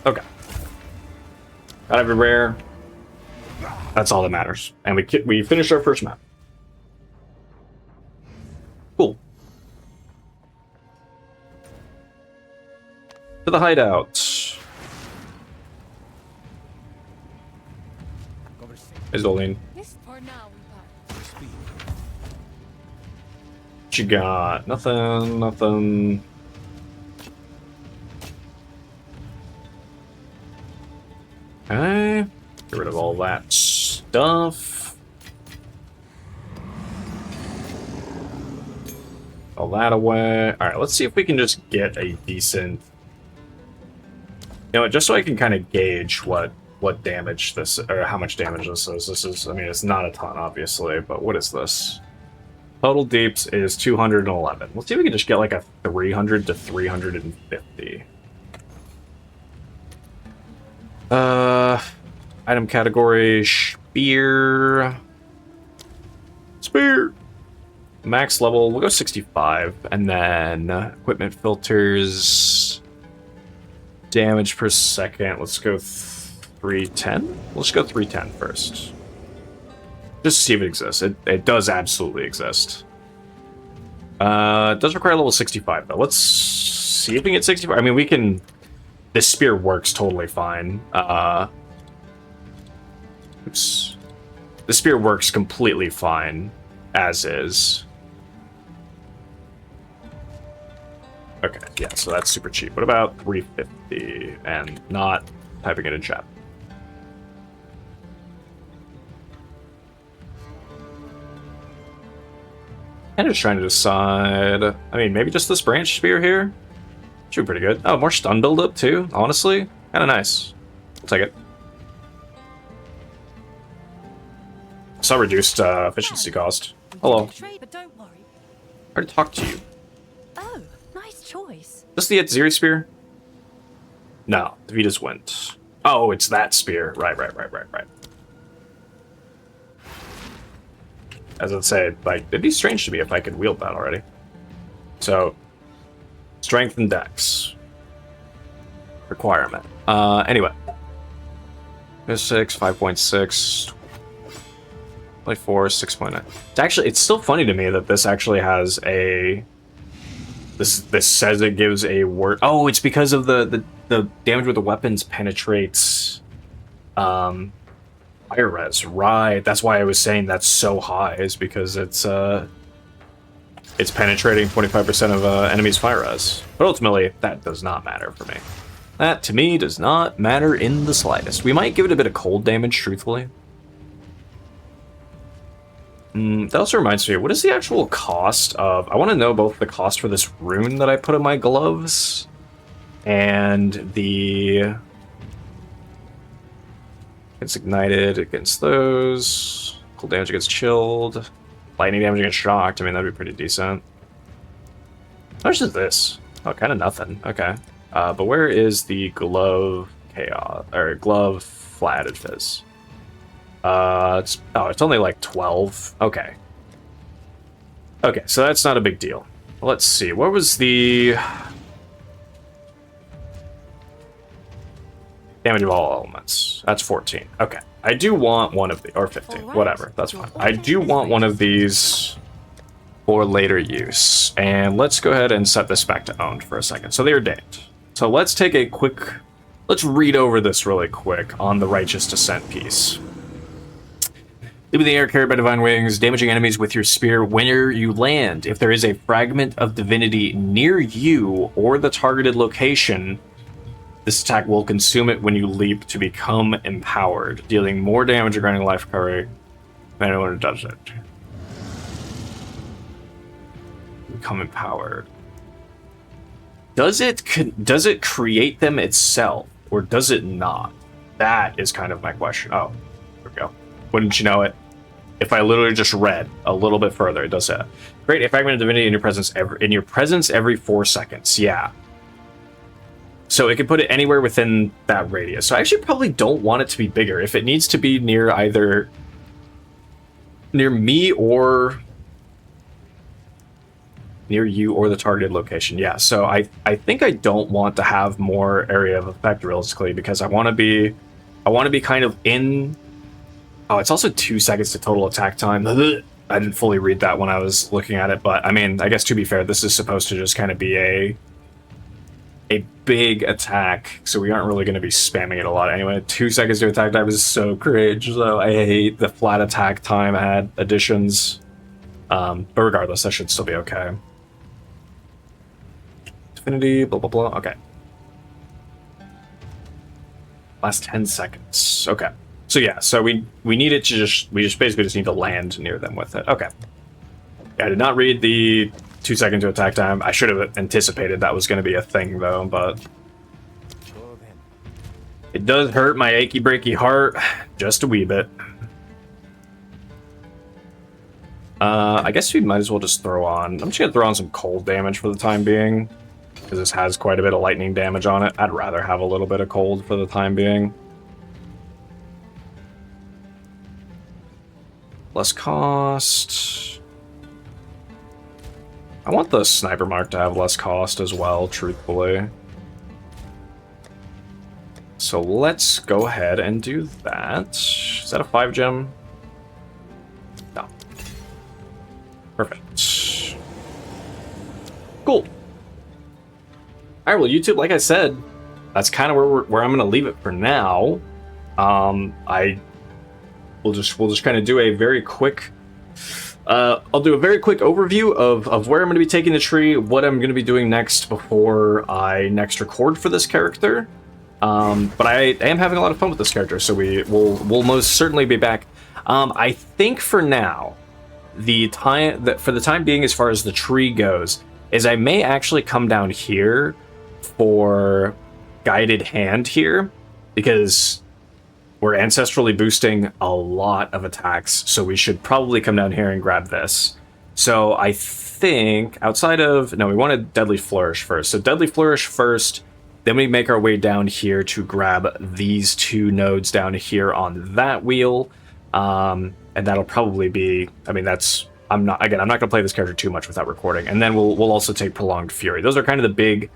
Okay. Got every rare. That's all that matters. And we finished our first map. Cool. To the hideout. Is Dolene. For now, What you got? Nothing, nothing. Okay. Get rid of all that stuff. All that away. Alright, let's see if we can just get a decent... You know what, just so I can kind of gauge what damage this, or how much damage this is. This is, I mean, it's not a ton, obviously, but what is this? Total deeps is 211. Let's see if we can just get like a 300 to 350. Item category, spear. Spear! Max level, we'll go 65. And then equipment filters. Damage per second, let's go 310? Let's go 310 first. Just to see if it exists. It does absolutely exist. It does require level 65, though. Let's see if we can get 65. I mean, we can... This spear works totally fine. Oops. The spear works completely fine, as is. Okay, yeah, so that's super cheap. What about 350? And not typing it in chat. I'm just trying to decide... I mean, maybe just this branch spear here? Should be pretty good. Oh, more stun buildup too, honestly. Kinda nice. I'll take it. Saw reduced efficiency cost. Hello. but don't worry. I already talked to you. Oh, nice choice. Just the Zeri spear? No, Vita's went. Oh, it's that spear. Right. As I'd say, like, it'd be strange to me if I could wield that already. So, strength and dex. Requirement. Anyway. 6, 5.6. 4, 6.9. It's still funny to me that this actually has a... This says it gives a word... Oh, it's because of the damage with the weapons penetrates... fire res. Right, that's why I was saying that's so high, is because it's penetrating 25% of enemies' fire res. But ultimately, that does not matter for me. That, to me, does not matter in the slightest. We might give it a bit of cold damage, truthfully. That also reminds me, what is the actual cost of... I want to know both the cost for this rune that I put in my gloves and the... It's ignited against those. Cold damage against chilled. Lightning damage against shocked. I mean, that'd be pretty decent. How much is this? Oh, kind of nothing. Okay. But where is the glove chaos... Or glove flat fizz? It's only like 12. Okay. Okay, so that's not a big deal. Let's see. What was the... Damage of all elements. That's 14. Okay. I do want one of the... Or 15. Right. Whatever. That's fine. I do want one of these for later use. And let's go ahead and set this back to owned for a second. So they are ordained. So let's take a quick... Let's read over this really quick on the Righteous Descent piece. Leap in the air carried by divine wings, damaging enemies with your spear where you land. If there is a fragment of divinity near you or the targeted location, this attack will consume it when you leap to become empowered, dealing more damage or granting life recovery than anyone who does it. Become empowered. Does it create them itself, or does it not? That is kind of my question. Oh, there we go. Wouldn't you know it? If I literally just read a little bit further, it does say, create a fragment of divinity in your presence every 4 seconds. Yeah. So it can put it anywhere within that radius. So I actually probably don't want it to be bigger. If it needs to be near either near me or near you or the targeted location. Yeah, so I think I don't want to have more area of effect realistically, because I want to be kind of in. Oh, it's also 2 seconds to total attack time. I didn't fully read that when I was looking at it, but I mean, I guess to be fair, this is supposed to just kind of be a big attack, so we aren't really going to be spamming it a lot anyway. 2 seconds to attack time is so cringe, so I hate the flat attack time ad additions. But regardless, that should still be okay. Infinity, blah, blah, blah. Okay. Last 10 seconds. Okay. So yeah, so we need it to we just basically just need to land near them with it. Okay. Yeah, I did not read the 2 second to attack time. I should have anticipated that was going to be a thing though, but it does hurt my achy breaky heart just a wee bit. I guess we might as well just throw on. I'm just gonna throw on some cold damage for the time being, because this has quite a bit of lightning damage on it. I'd rather have a little bit of cold for the time being. Less cost. I want the sniper mark to have less cost as well, truthfully. So let's go ahead and do that. Is that a 5 gem? No. Perfect. Cool. Alright, well, YouTube, like I said, that's kind of where I'm going to leave it for now. We'll just kind of do a very quick. I'll do a very quick overview of where I'm going to be taking the tree, what I'm going to be doing next before I next record for this character. But I am having a lot of fun with this character, so we'll most certainly be back. I think for now, for the time being, as far as the tree goes, is I may actually come down here for guided hand here, because we're ancestrally boosting a lot of attacks, so we should probably come down here and grab this. So I think outside of... No, we wanted Deadly Flourish first. So Deadly Flourish first, then we make our way down here to grab these 2 nodes down here on that wheel. And that'll probably be... I mean, that's... I'm not going to play this character too much without recording. And then we'll also take Prolonged Fury. Those are kind of the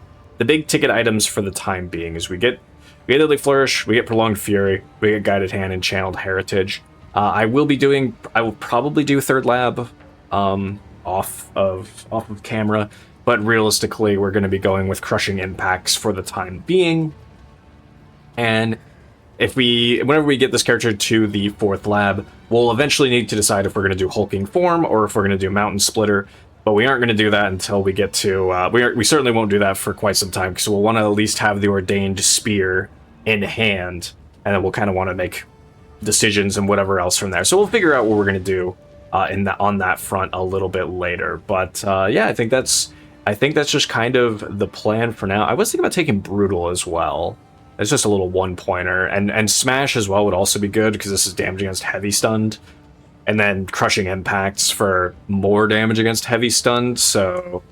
big ticket items for the time being, is we get Deadly Flourish, we get Prolonged Fury, we get Guided Hand and Channeled Heritage. I will probably do Third Lab off of camera, but realistically we're going to be going with Crushing Impacts for the time being. And whenever we get this character to the 4th lab, we'll eventually need to decide if we're going to do Hulking Form or if we're going to do Mountain Splitter. But we aren't going to do that until we get to... we certainly won't do that for quite some time, because we'll want to at least have the Ordained Spear in hand, and then we'll kind of want to make decisions and whatever else from there. So we'll figure out what we're going to do on that front a little bit later. But yeah, I think that's just kind of the plan for now. I was thinking about taking Brutal as well. It's just a little 1-pointer, and Smash as well would also be good, because this is damage against heavy stunned. And then Crushing Impacts for more damage against heavy stunned. So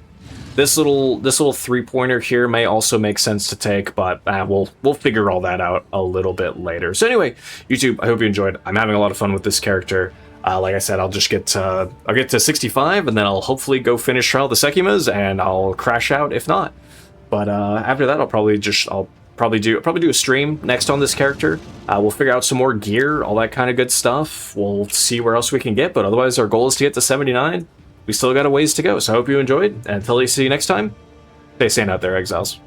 this little 3-pointer here may also make sense to take, but we'll figure all that out a little bit later. So anyway, YouTube, I hope you enjoyed. I'm having a lot of fun with this character. Like I said, I'll get to 65, and then I'll hopefully go finish Trial of the Sekimas, and I'll crash out if not. But after that, I'll probably do a stream next on this character. We'll figure out some more gear, all that kind of good stuff. We'll see where else we can get, but otherwise our goal is to get to 79. We still got a ways to go, so I hope you enjoyed, and until I see you next time, stay sane out there, Exiles.